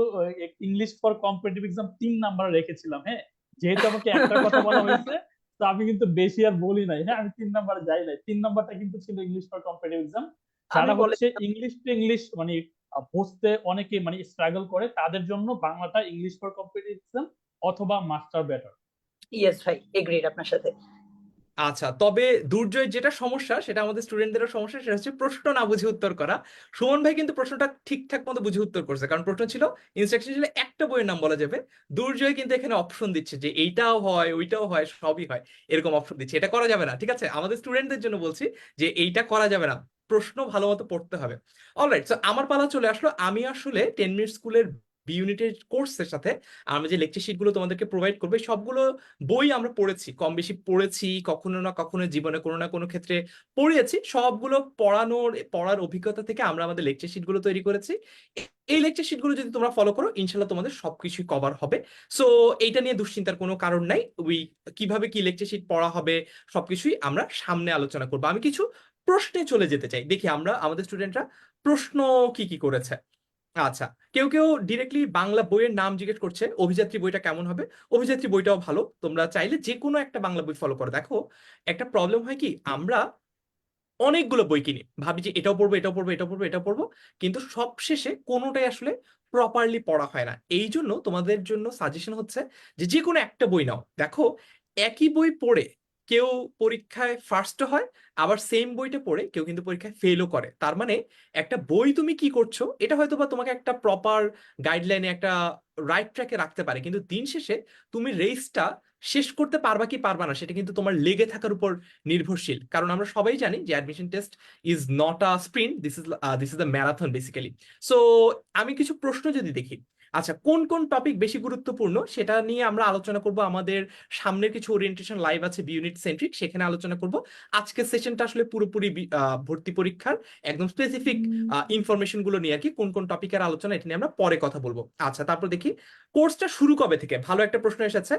English for competitive exam 3 number রেখেছিলাম, হ্যাঁ। যেহেতু আমাকে একটা কথা বলা হয়েছে, তো আমি কিন্তু বেশি আর বলি নাই, হ্যাঁ। আমি 3 নাম্বারে যাই নাই, 3 নাম্বারটা কিন্তু ছিল ইংলিশ ফর কম্পিটিটিভ এক্সাম। আমি যারা বলে হচ্ছে ইংলিশ টু ইংলিশ মানে বুঝতে অনেকে মানে স্ট্রাগল করে, তাদের জন্য বাংলাটা ইংলিশ ফর কম্পিটিটিভ এক্সাম অথবা মাস্টার বেটার। ইয়েস ভাই, এগ্রিড আপনার সাথে। আচ্ছা, তবে দুর্জয়ের যেটা সমস্যা, সেটা আমাদের স্টুডেন্টদেরও সমস্যা, সেটা হচ্ছে প্রশ্ন না বুঝে উত্তর করা। সুমন ভাই কিন্তু প্রশ্নটা ঠিকঠাক মতো বুঝে উত্তর করছে, কারণ প্রশ্ন ছিল, ইনস্ট্রাকশন ছিল একটা বইয়ের নাম বলা যাবে। দুর্জয় কিন্তু এখানে অপশন দিচ্ছে যে এইটাও হয়, ওইটাও হয়, সবই হয়, এরকম অপশন দিচ্ছে। এটা করা যাবে না, ঠিক আছে? আমাদের স্টুডেন্টদের জন্য বলছি যে এইটা করা যাবে না, প্রশ্ন ভালো মতো পড়তে হবে। অলরাইট, সো আমার পালা চলে আসলো। আমি আসলে 10 মিনিট স্কুলের বি ইউনিটের কোর্সের সাথে আমরা যে লেকচার শিটগুলো তোমাদেরকে প্রোভাইড করবে, সবগুলো বই আমরা পড়েছি, কম বেশি পড়েছি, কখনো না কখনো জীবনে কোনো না কোনো ক্ষেত্রে পড়িয়েছি। সবগুলো পড়ার অভিজ্ঞতা থেকে আমরা আমাদের লেকচার শিটগুলো তৈরি করেছি। এই লেকচার শিটগুলো যদি তোমরা ফলো করো, ইনশাল্লাহ তোমাদের সবকিছুই কভার হবে। সো এইটা নিয়ে দুশ্চিন্তার কোনো কারণ নাই। কিভাবে কি লেকচার শিট পড়া হবে সবকিছুই আমরা সামনে আলোচনা করবো। আমি কিছু প্রশ্নে চলে যেতে চাই, দেখি আমরা আমাদের স্টুডেন্টরা প্রশ্ন কি কি করেছে। আচ্ছা, কেউ কেউ ডিরেক্টলি বাংলা বইয়ের নাম জিজ্ঞেস করছে, অভিযাত্রী বইটা কেমন হবে? অভিযাত্রী বইটাও ভালো, তোমরা চাইলে যে কোনো একটা বাংলা বই ফলো করো। দেখো, একটা প্রবলেম হয় কি, আমরা অনেকগুলো বই কিনি, ভাবি যে এটাও পড়বো, এটাও পড়বো, এটাও পড়বো, এটাও পড়বো, কিন্তু সবশেষে কোনোটাই আসলে প্রপারলি পড়া হয় না। এই জন্য তোমাদের জন্য সাজেশন হচ্ছে যে যে কোনো একটা বই নাও। দেখো, একই বই পড়ে কেউ পরীক্ষায় ফার্স্ট হয়, আবার সেম বইটা পড়ে কেউ কিন্তু পরীক্ষায় ফেলও করে। তার মানে একটা বই তুমি কি করছো, এটা হয়তো বা তোমাকে একটা প্রপার গাইডলাইনে, একটা রাইট ট্র্যাকে রাখতে পারে, কিন্তু দিন শেষে তুমি রেসটা শেষ করতে পারবা কি পারবা না, সেটা কিন্তু তোমার লেগে থাকার উপর নির্ভরশীল। কারণ আমরা সবাই জানি যে admission test is not a sprint, this is the marathon basically. So আমি কিছু প্রশ্ন যদি দেখি, আচ্ছা, কোন কোন টপিক বেশি গুরুত্বপূর্ণ সেটা নিয়ে আমরা আলোচনা করব। আমাদের সামনের কিছু ওরিয়েন্টেশন লাইভ আছে বি ইউনিট সেন্ট্রিক, সেখানে আলোচনা করব। আজকের সেশনটা আসলে পুরোপুরি ভর্তি পরীক্ষার একদম স্পেসিফিক ইনফরমেশন গুলো নিয়ে আর কি, কোন কোন টপিকের আলোচনা, এটা নিয়ে আমরা পরে কথা বলবো। আচ্ছা, তারপর দেখি কোর্সটা শুরু কবে থেকে। ভালো একটা প্রশ্ন এসেছে।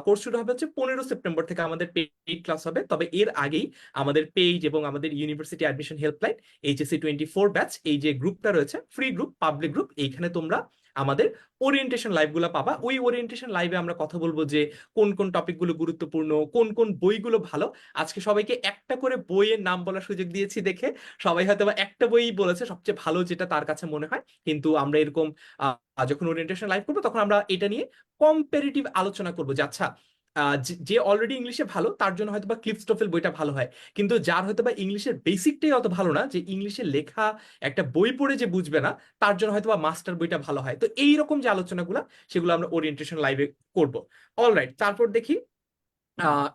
কোর্স শুরু হবে হচ্ছে 15 সেপ্টেম্বর থেকে আমাদের পেইড ক্লাস হবে, তবে এর আগেই আমাদের পেজ এবং আমাদের university admission helpline HSC 24 batch, এই যে গ্রুপটা রয়েছে, ফ্রি গ্রুপ, পাবলিক গ্রুপ, এইখানে তোমরা আমাদের ওরিয়েন্টেশন লাইভগুলো পাবা। ওই ওরিয়েন্টেশন লাইভে আমরা কথা বলবো যে কোন কোন টপিকগুলো গুরুত্বপূর্ণ, কোন কোন বইগুলো ভালো। আজকে সবাইকে একটা করে বইয়ের নাম বলার সুযোগ দিয়েছি দেখে সবাই হয়তো বা একটা বই বলেছে সবচেয়ে ভালো যেটা তার কাছে মনে হয়, কিন্তু আমরা এরকম যখন ওরিয়েন্টেশন লাইভ করবো তখন আমরা এটা নিয়ে কম্পারেটিভ আলোচনা করবো যে আচ্ছা, যে অলরেডি ইংলিশে ভালো তার জন্য হয়তো বা ক্লিফস্টোফেল বইটা ভালো হয়, কিন্তু যার হয়তো বা ইংলিশের বেসিকটাই অত ভালো না, যে ইংলিশে লেখা একটা বই পড়ে যে বুঝবে না, তার জন্য হয়তো বা মাস্টার বইটা ভালো হয়। তো এইরকম যে আলোচনাগুলো, সেগুলো আমরা ওরিয়েন্টেশন লাইভে করব। অলরাইট, তারপর দেখি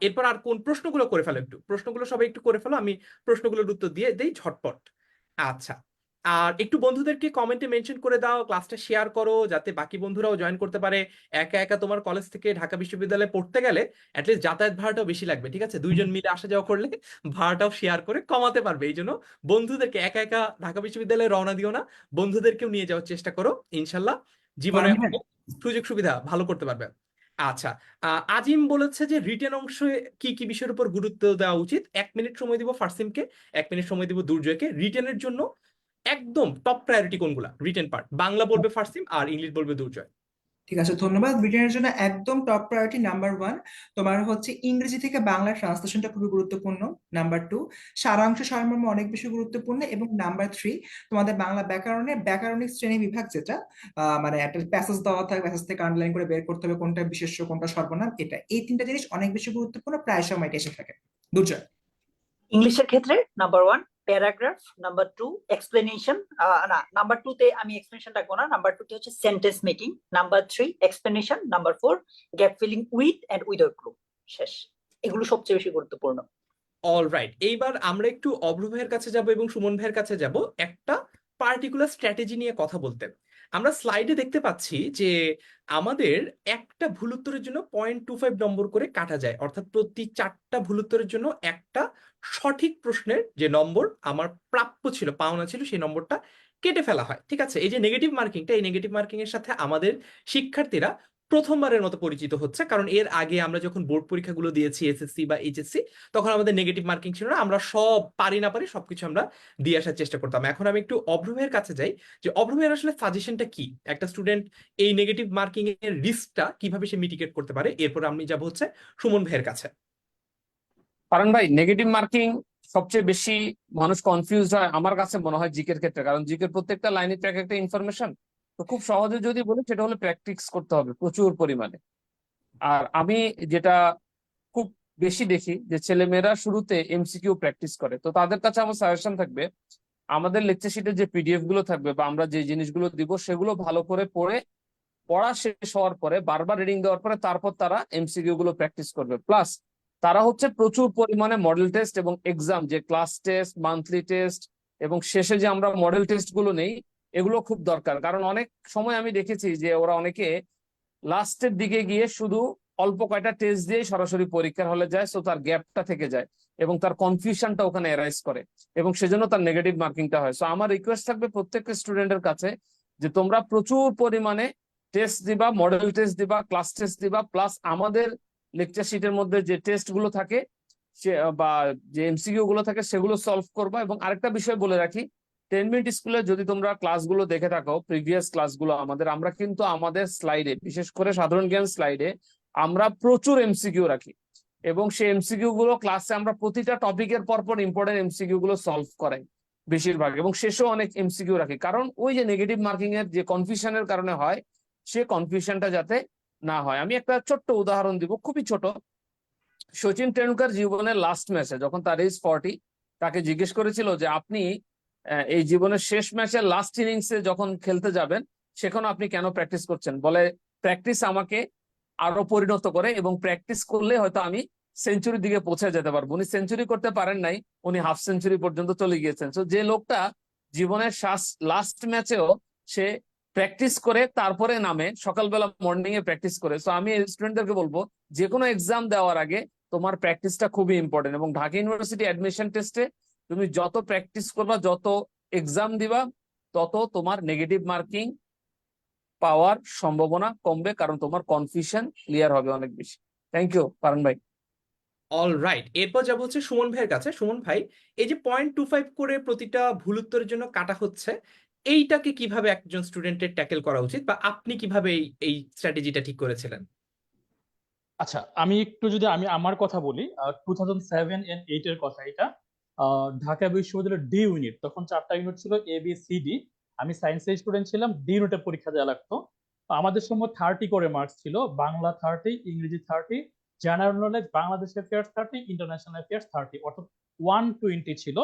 এরপর আর কোন প্রশ্নগুলো করে ফেলো, একটু প্রশ্নগুলো সবাই একটু করে ফেলো, আমি প্রশ্নগুলোর উত্তর দিয়ে দেই ঝটপট। আচ্ছা, আর একটু বন্ধুদেরকে কমেন্টে মেনশন করে দাও, ক্লাসটা শেয়ার করো যাতে বাকি বন্ধুরাও জয়েন করতে পারে। একা একা তোমার কলেজ থেকে ঢাকা বিশ্ববিদ্যালয়ে পড়তে গেলে অ্যাটলিস্ট যাতায়াত ভাড়াটাও বেশি লাগবে, ঠিক আছে? দুইজন মিলে আসা যাওয়া করলে ভাড়াটাও শেয়ার করে কমাতে পারবে। এই জন্য বন্ধুদেরকে, একা একা ঢাকা বিশ্ববিদ্যালয়ে রওনা দিও না, বন্ধুদেরকেও নিয়ে যাওয়ার চেষ্টা করো, ইনশাল্লাহ জীবনে ফারহান ভাই, অনেক সুযোগ সুবিধা ভালো করতে পারবে। আচ্ছা, আজিম বলেছে যে রিটেন অংশে কি কি বিষয়ের উপর গুরুত্ব দেওয়া উচিত। 1 মিনিট সময় দিব ফারসিমকে, 1 মিনিট সময় দিব দুর্জয়কে। রিটেনের জন্য একদম টপ প্রায়োরিটি কোনগুলা? রিটেন পার্ট বাংলা বলবে ফারসিম, আর ইংলিশ বলবে দুর্জয়। ঠিক আছে, ধন্যবাদ। ব্রিটেনের জন্য একদম টপ প্রায়োরিটি নাম্বার 1 তোমার হচ্ছে ইংরেজি থেকে বাংলা ট্রান্সলেশনটা খুবই গুরুত্বপূর্ণ। নাম্বার 2 সারাংশ সারমর্ম অনেক বেশি গুরুত্বপূর্ণ। এবং নাম্বার 3 তোমাদের বাংলা ব্যাকরণের ব্যাকরণিক শ্রেণী বিভাগ, যেটা মানে একটা প্যাসেজ দেওয়া থাকে, প্যাসেজ থেকে আন্ডারলাইন করে বের করতে হবে কোনটা বিশেষ্য কোনটা সর্বনাম। এই 3টা জিনিস অনেক বেশি গুরুত্বপূর্ণ, প্রায় সময় এটা এসে থাকে। দুর্জয়। ইংলিশের ক্ষেত্রে নাম্বার 1 প্যারাগ্রাফ, নাম্বার 2 এক্সপ্লেনেশন, না নাম্বার 2 তে আমি এক্সপ্লেনেশন রাখবো না, নাম্বার 2 তে হচ্ছে sentence making, number 3 explanation, number 4 gap filling with and without clue. শেষ। এগুলো সবচেয়ে বেশি গুরুত্বপূর্ণ। অলরাইট, এইবার আমরা একটু অভ্র ভাইয়ের কাছে যাব এবং সুমন ভাইয়ের কাছে যাব একটা পার্টিকুলার স্ট্র্যাটেজি নিয়ে কথা বলতে। আমরা স্লাইডে দেখতে পাচ্ছি যে আমাদের একটা ভুল উত্তরের জন্য 0.25 নম্বর করে কাটা যায়, অর্থাৎ প্রতি 4টা ভুল উত্তরের জন্য একটা সঠিক প্রশ্নের যে নম্বর আমার প্রাপ্য ছিল, পাওনা ছিল, সেই নম্বরটা কেটে ফেলা হয়, ঠিক আছে? এই যে নেগেটিভ মার্কিংটা, এই নেগেটিভ মার্কিং এর সাথে আমাদের শিক্ষার্থীরা প্রথমবারের মতো পরিচিত হচ্ছে, কারণ এর আগে আমরা যখন বোর্ড পরীক্ষাগুলো দিয়েছি এসএসসি বা এইচএসসি, তখন আমাদের নেগেটিভ মার্কিং ছিল না, আমরা সব পারি না পারি সবকিছু আমরা দিয়ে আসার চেষ্টা করতাম। এখন আমি একটু অভ্র ভাইয়ের কাছে যাই, যে অভ্র ভাইয়ের আসলে সাজেশনটা কি, একটা স্টুডেন্ট এই নেগেটিভ মার্কিং এর রিস্কটা কিভাবে সে মিটিগেট করতে পারে। এরপর আমি যাব হচ্ছে সুমন ভাইয়ের কাছে। কারণ ভাই নেগেটিভ মার্কিং সবচেয়ে বেশি মানুষ কনফিউজড হয় আমার কাছে মনে হয় জিকের ক্ষেত্রে, কারণ জিকের প্রত্যেকটা লাইনে এক একটা ইনফরমেশন। তো খুব সহজে যদি বলি সেটা হলো প্র্যাকটিস করতে হবে প্রচুর পরিমাণে। আর আমি যেটা খুব বেশি দেখি যে ছেলেমেয়েরা শুরুতে এমসিকিউ প্র্যাকটিস করে, তো তাদের কাছে আমার সাজেশন থাকবে আমাদের লেকচার শিটে যে পিডিএফ গুলো থাকবে বা আমরা যে জিনিসগুলো দিব সেগুলো ভালো করে পড়া শেষ হওয়ার পরে বারবার রিডিং দেওয়ার পরে তারপর তারা এমসিকিউ গুলো প্র্যাকটিস করবে। প্লাস তারা হচ্ছে প্রচুর পরিমাণে মডেল টেস্ট এবং এক্সাম, যে ক্লাস টেস্ট, মান্থলি টেস্ট এবং শেষে যে আমরা মডেল টেস্ট গুলো নেই, এগুলো খুব দরকার। কারণ অনেক সময় আমি দেখেছি যে ওরা অনেকে লাস্টের দিকে গিয়ে শুধু অল্প কয়টা টেস্ট দিয়ে সরাসরি পরীক্ষার হলে যায়, সো তার গ্যাপটা থেকে যায় এবং তার কনফিউশনটা ওখানে এরাইজ করে এবং সেজন্য তার নেগেটিভ মার্কিংটা হয়। সো আমার রিকোয়েস্ট থাকবে প্রত্যেকটা স্টুডেন্টের কাছে যে তোমরা প্রচুর পরিমাণে টেস্ট দিবা, মডেল টেস্ট দিবা, ক্লাস টেস্ট দিবা, প্লাস আমাদের লেকচার শিটের মধ্যে যে টেস্ট গুলো থাকে বা যে এমসিকিউ গুলো থাকে সেগুলো সলভ করবা। এবং আরেকটা বিষয় বলে রাখি, 10 মিনিট স্কুলে যদি তোমরা ক্লাসগুলো দেখে থাকো, প্রিভিয়াস ক্লাসগুলো আমরা কিন্তু আমাদের স্লাইডে, বিশেষ করে সাধারণ জ্ঞান স্লাইডে আমরা প্রচুর এমসিকিউ রাখি এবং সেই এমসিকিউ গুলো ক্লাসে আমরা প্রতিটা টপিকের পরপর ইম্পর্টেন্ট এমসিকিউ গুলো সলভ করাই বেশিরভাগ, এবং শেষেও অনেক এমসিকিউ রাখি। কারণ ওই যে নেগেটিভ মার্কিং এর যে কনফিউশনের কারণে হয়, সে কনফিউশনটা যাতে না হয়। আমি একটা ছোট্ট উদাহরণ দিব, খুবই ছোট। সচিন টেন্ডুলকার জীবনের লাস্ট ম্যাচে যখন তার এজ 40, তাকে জিজ্ঞেস করেছিল যে আপনি এই জীবনের শেষ ম্যাচের লাস্ট ইনিংসে যখন খেলতে যাবেন সেখানে আপনি কেন প্র্যাকটিস করছেন? বলে প্র্যাকটিস আমাকে আরো পরিণত করে এবং প্র্যাকটিস করলে হয়তো আমি সেঞ্চুরির দিকে পৌঁছে যেতে পারবো। উনি সেঞ্চুরি করতে পারেন নাই, উনি হাফ সেঞ্চুরি পর্যন্ত চলে গিয়েছেন। তো যে লোকটা জীবনের লাস্ট ম্যাচেও সে প্র্যাকটিস করে তারপরে নামে, সকালবেলা মর্নিং এ প্র্যাকটিস করে। তো আমি স্টুডেন্টদেরকে বলবো যে কোনো এক্সাম দেওয়ার আগে তোমার প্র্যাকটিসটা খুবই ইম্পর্টেন্ট, এবং ঢাকা ইউনিভার্সিটি অ্যাডমিশন টেস্টে তুমি যত প্র্যাকটিস করবা, যত এক্সাম দিবা, তত তোমার নেগেটিভ মার্কিং পাওয়ার সম্ভাবনা কমবে, কারণ তোমার কনফিউশন ক্লিয়ার হবে অনেক বেশি। থ্যাংক ইউ ফারহান ভাই। অলরাইট, এরপর যাবো হচ্ছে সুমন ভাইয়ের কাছে। সুমন ভাই, এই যে 0.25 করে প্রতিটা ভুল উত্তরের জন্য কাটা হচ্ছে, এইটাকে কিভাবে একজন স্টুডেন্টের ট্যাকেল করা উচিত, বা আপনি কিভাবে এই স্ট্র্যাটেজিটা ঠিক করেছিলেন? আচ্ছা, আমি একটু যদি আমার কথা বলি, 2007 and 2008 এর কথা এটা। ঢাকা বিশ্ববিদ্যালয়ের ডি ইউনিট, তখন 4টা ইউনিট ছিল, এ বি সি ডি। আমি সায়েন্সের স্টুডেন্ট ছিলাম, ডি ইউনিটে পরীক্ষা দেওয়া লাগতো। তো আমাদের সময় 30 করে মার্কস ছিল, বাংলা 30, ইংরেজি 30, general knowledge, Bangladesh affairs 30, international affairs 30, অর্থাৎ 120 ছিল।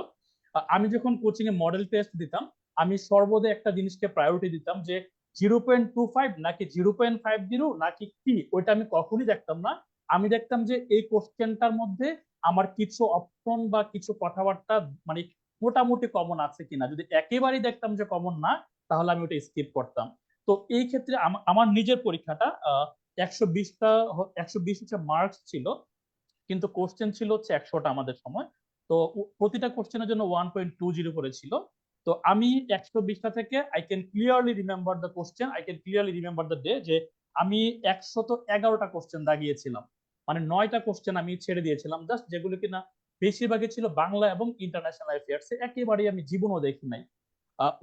আমি যখন কোচিং এ মডেল টেস্ট দিতাম, আমি সর্বদা একটা জিনিসকে প্রায়োরিটি দিতাম যে 0.25 নাকি 0.50 নাকি কি, ওইটা আমি কখনই দেখতাম না। আমি দেখতাম যে এই কোশ্চেনটার মধ্যে আমার কিছু অপশন বা কিছু কথাবার্তা মানে মোটামুটি কমন আছে কিনা। যদি একেবারেই দেখতাম যে কমন না, তাহলে আমি ওটা স্কিপ করতাম। তো এই ক্ষেত্রে আমার নিজের পরীক্ষাটা 120টা 120 হচ্ছে মার্কস ছিল, কিন্তু কোশ্চেন ছিল হচ্ছে 100টা আমাদের সময়। তো প্রতিটা কোশ্চেনের জন্য 1.20 করে ছিল। তো আমি 120টা থেকে I can clearly remember the question, I can clearly remember the day, যে আমি 111টা কোশ্চেন দাগিয়েছিলাম। মানে 9টা কোশ্চেন আমি ছেড়ে দিয়েছিলাম জাস্ট, যেগুলো কিনা বেশিরভাগই ছিল বাংলা এবং ইন্টারন্যাশনাল অ্যাফেয়ার্স, একেবারেই আমি জীবনও দেখি নাই।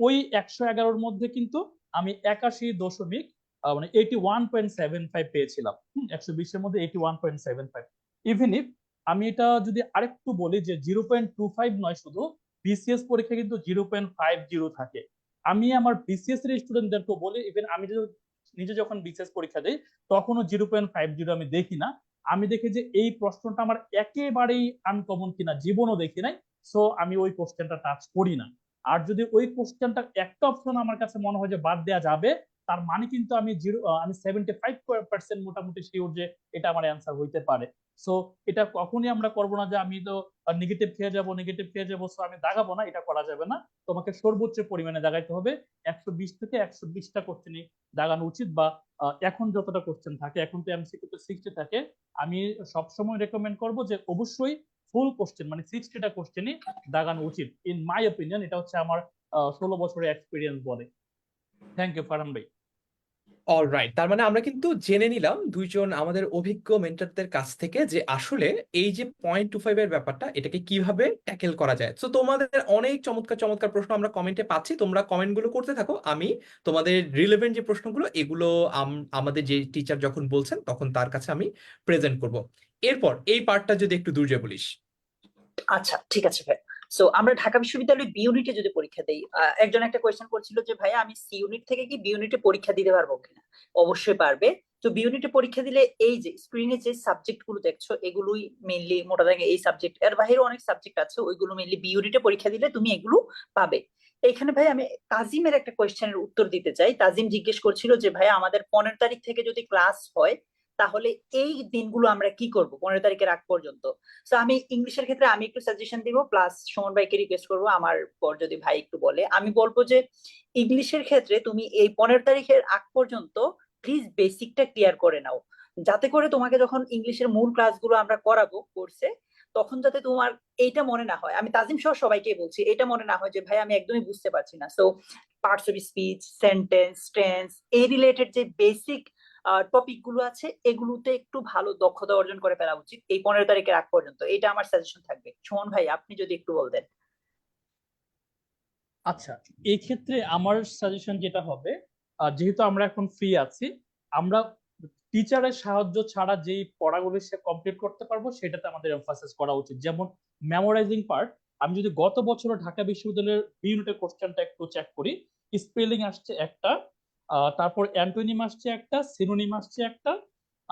ওই 111-র মধ্যে কিন্তু আমি 81 দশমিক মানে 81.75 পেয়েছিলাম। 120-এর মধ্যে 81.75। ইভেন ইফ আমি এটা যদি আরেকটু বলি যে 0.25 নয়, শুধু বিসিএস পরীক্ষা কিন্তু 0.50 থাকে। আমি আমার বিসিএস এর স্টুডেন্টদেরকে বলি, ইভেন আমি নিজে যখন বিসিএস পরীক্ষা দিই তখনও 0.50 আমি দেখি না। আমি দেখি যে এই প্রশ্নটা আমার একেবারেই আনকমন কিনা, জীবনও দেখি নাই, সো আমি ওই কোশ্চেনটা টাচ করি না। আর যদি ওই কোশ্চেনটা একটা অপশন আমার কাছে মনে হয় যে বাদ দেওয়া যাবে, তার মানে কিন্তু আমি 75% মোটামুটি শিওর যে এটা আমার অ্যান্সার হইতে পারে। সো এটা কখনই আমরা করবো না যে আমি তো নেগেটিভ খেয়ে যাবো, সো আমি দাগাবো না, এটা করা যাবে না। তোমাকে সর্বোচ্চ পরিমাণে দাগাইতে হবে। 120 থেকে 120টা কোশ্চেনই দাগানো উচিত। বা এখন যতটা কোশ্চেন থাকে, এখন তো এমসিকিউ তো 60 থাকে, আমি সবসময় রেকমেন্ড করবো যে অবশ্যই ফুল কোশ্চেন মানে 60টা কোশ্চেনই দাগানো উচিত, ইন মাই অপিনিয়ন। এটা হচ্ছে আমার 16 বছরের এক্সপিরিয়েন্স বলে। থ্যাংক ইউ ফারহান ভাই। অলরাইট, তার মানে আমরা কিন্তু জেনে নিলাম দুইজন আমাদের অভিজ্ঞ মেন্টরদের কাছ থেকে যে আসলে এই যে 0.25 এর ব্যাপারটা, এটাকে কিভাবে ট্যাকেল করা যায়। তো তোমাদের অনেক চমৎকার চমৎকার প্রশ্ন আমরা কমেন্টে পাচ্ছি, তোমরা কমেন্টগুলো করতে থাকো। আমি তোমাদের রিলেভেন্ট যে প্রশ্নগুলো এগুলো আমাদের যে টিচার যখন বলছেন তখন তার কাছে আমি প্রেজেন্ট করব। এরপর এই পার্টটা যদি একটু দুর্জয় বলিস। আচ্ছা, ঠিক আছে ভাই। সো আমরা ঢাকা বিশ্ববিদ্যালয়ে বি ইউনিটে যদি পরীক্ষা দেই, একজন একটা কোয়েশ্চেন করছিল যে ভাইয়া আমি সি ইউনিট থেকে কি বি ইউনিটে পরীক্ষা দিতে পারবো কিনা। অবশ্যই পারবে। তো বি ইউনিটে পরীক্ষা দিলে এই যে স্ক্রিনে যে সাবজেক্ট গুলো দেখছো এগুলোই মেইনলি মোটা দাগে এই সাবজেক্ট, এর বাইরে অনেক সাবজেক্ট আছে, ওইগুলো মেইনলি বি ইউনিটে পরীক্ষা দিলে তুমি এগুলো পাবে। এখানে ভাই আমি তাজিমের একটা কোয়েশ্চেনের উত্তর দিতে চাই। তাজিম জিজ্ঞেস করছিল যে ভাইয়া আমাদের 15 তারিখ থেকে যদি ক্লাস হয় তাহলে এই দিনগুলো আমরা কি করব 15 তারিখের আগ পর্যন্ত। তো আমি ইংলিশের ক্ষেত্রে আমি একটু সাজেশন দিব, প্লাস সুমন ভাইকে রিকোয়েস্ট করবো আমার পর যদি ভাই একটু বলে। আমি বলবো যে ইংলিশের ক্ষেত্রে তুমি এই 15 তারিখের আগ পর্যন্ত প্লিজ বেসিকটা ক্লিয়ার করে নাও, যাতে করে তোমাকে যখন ইংলিশের মূল ক্লাসগুলো আমরা করাবো কোর্সে, তখন যাতে তোমার এইটা মনে না হয়, আমি তাজিম সহ সবাইকে বলছি, এটা মনে না হয় যে ভাই আমি একদমই বুঝতে পারছি না। So parts of speech, sentence, tense, এই রিলেটেড যে বেসিক টপিক গুলো আছে এগুলোতে একটু ভালো দক্ষতা অর্জন করে ফেলা উচিত এই 15 তারিখের আগ পর্যন্ত। এটা আমার সাজেশন থাকবে। সুমন ভাই আপনি যদি একটু বলতেন। আচ্ছা, এই ক্ষেত্রে আমার সাজেশন যেটা হবে, যেহেতু আমরা এখন ফ্রি আছি, আমরা টিচারের সাহায্য ছাড়া যেই পড়াগুলো সে কমপ্লিট করতে পারবো সেটাতে আমাদের এমফাসিস করা উচিত। যেমন মেমোরাইজিং পার্ট, আমি যদি গত বছর ঢাকা বিশ্ববিদ্যালয়ের বি ইউনিটের কোশ্চেনটা একটু চেক করি, স্পেলিং আসছে একটা, তারপর অ্যান্টোনিম আসছে একটা, সিনোনিম আসছে একটা,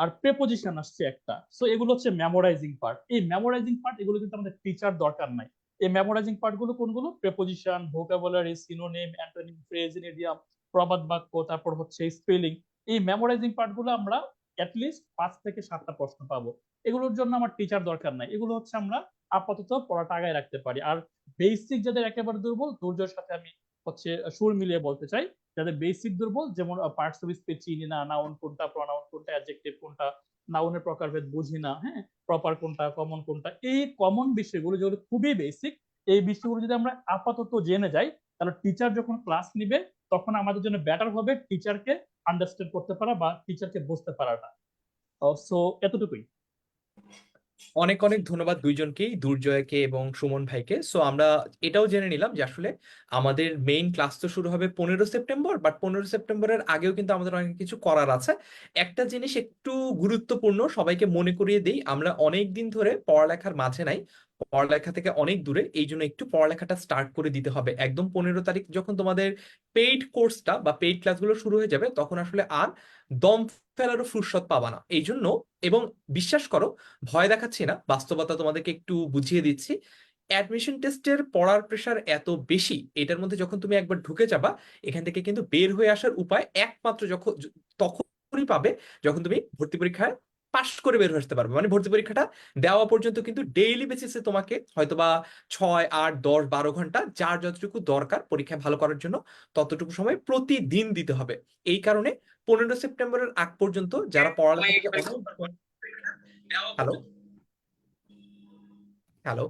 আর প্রেপোজিশন আসছে একটা। সো এগুলো হচ্ছে মেমোরাইজিং পার্ট। এই মেমোরাইজিং পার্ট এগুলো কিন্তু আমাদের টিচার দরকার নাই। এই মেমোরাইজিং পার্ট গুলো কোনগুলো? Preposition, vocabulary, synonym, antonym, phrase, idiom, প্রবাদ বাক্য, তারপর হচ্ছে স্পেলিং। এই মেমোরাইজিং পার্ট গুলো আমরা অ্যাটলিস্ট 5 থেকে 7টা প্রশ্ন পাবো। এগুলোর জন্য আমার টিচার দরকার নাই, এগুলো হচ্ছে আমরা আপাতত পড়াটা আগায় রাখতে পারি। আর বেসিক যাদের একেবারে দুর্বল, দুর্জয়ের সাথে আমি হচ্ছে সুর মিলিয়ে বলতে চাই, যাদের বেসিক দুর্বল, যেমন পার্টস অফ স্পিচ চিনি না, নাউন কোনটা, প্রনাউন কোনটা, অ্যাডজেক্টিভ কোনটা, নাউনের প্রকারভেদ বুঝি না, হ্যাঁ, প্রপার কোনটা, কমন কোনটা, এই কমন বিষয়গুলো যেগুলো খুবই বেসিক, এই বিষয়গুলো যদি আমরা আপাতত জেনে যাই, তাহলে টিচার যখন ক্লাস নিবে তখন আমাদের জন্য বেটার হবে টিচারকে আন্ডারস্ট্যান্ড করতে পারা বা টিচারকে বুঝতে পারাটা। সো এতটুকুই। অনেক অনেক ধন্যবাদ দুইজনকেই, দুর্জয়কে এবং সুমন ভাইকে। সো আমরা এটাও জেনে নিলাম যে আসলে আমাদের মেইন ক্লাস তো শুরু হবে 15 সেপ্টেম্বর, বাট 15 সেপ্টেম্বরের আগেও কিন্তু আমাদের অনেক কিছু করার আছে। একটা জিনিস একটু গুরুত্বপূর্ণ সবাইকে মনে করিয়ে দেই, আমরা অনেক দিন ধরে পড়ালেখার মাঝে নাই, পড়ালেখা থেকে অনেক দূরে, এই জন্য একটু পড়ালেখাটা স্টার্ট করে দিতে হবে। একদম 15 তারিখ যখন তোমাদের পেইড কোর্সটা বা পেইড ক্লাসগুলো শুরু হয়ে যাবে, তখন আসলে আর দম ফেলারও ফুরসত পাবা না। এই জন্য, এবং বিশ্বাস করো, ভয় দেখাচ্ছি না, বাস্তবতা তোমাদেরকে একটু বুঝিয়ে দিচ্ছি। অ্যাডমিশন টেস্টের পড়ার প্রেশার এত বেশি, এটার মধ্যে যখন তুমি একবার ঢুকে যাবা, এখান থেকে কিন্তু বের হয়ে আসার উপায় একমাত্র যখন তখনই পাবে যখন তুমি ভর্তি পরীক্ষায় পাশ করে বের হয়ে আসতে পারবে। মানে ভর্তি পরীক্ষাটা দেওয়া পর্যন্ত কিন্তু ডেইলি বেসিসে তোমাকে হয়তোবা 6, 8, 10, 12 ঘন্টা যার যতটুকু দরকার পরীক্ষায় ভালো করার জন্য ততটুকু সময় প্রতিদিন দিতে হবে। এই কারণে 15 সেপ্টেম্বরের আগ পর্যন্ত যারা পড়ালেখা থেকে হ্যালো, হ্যালো,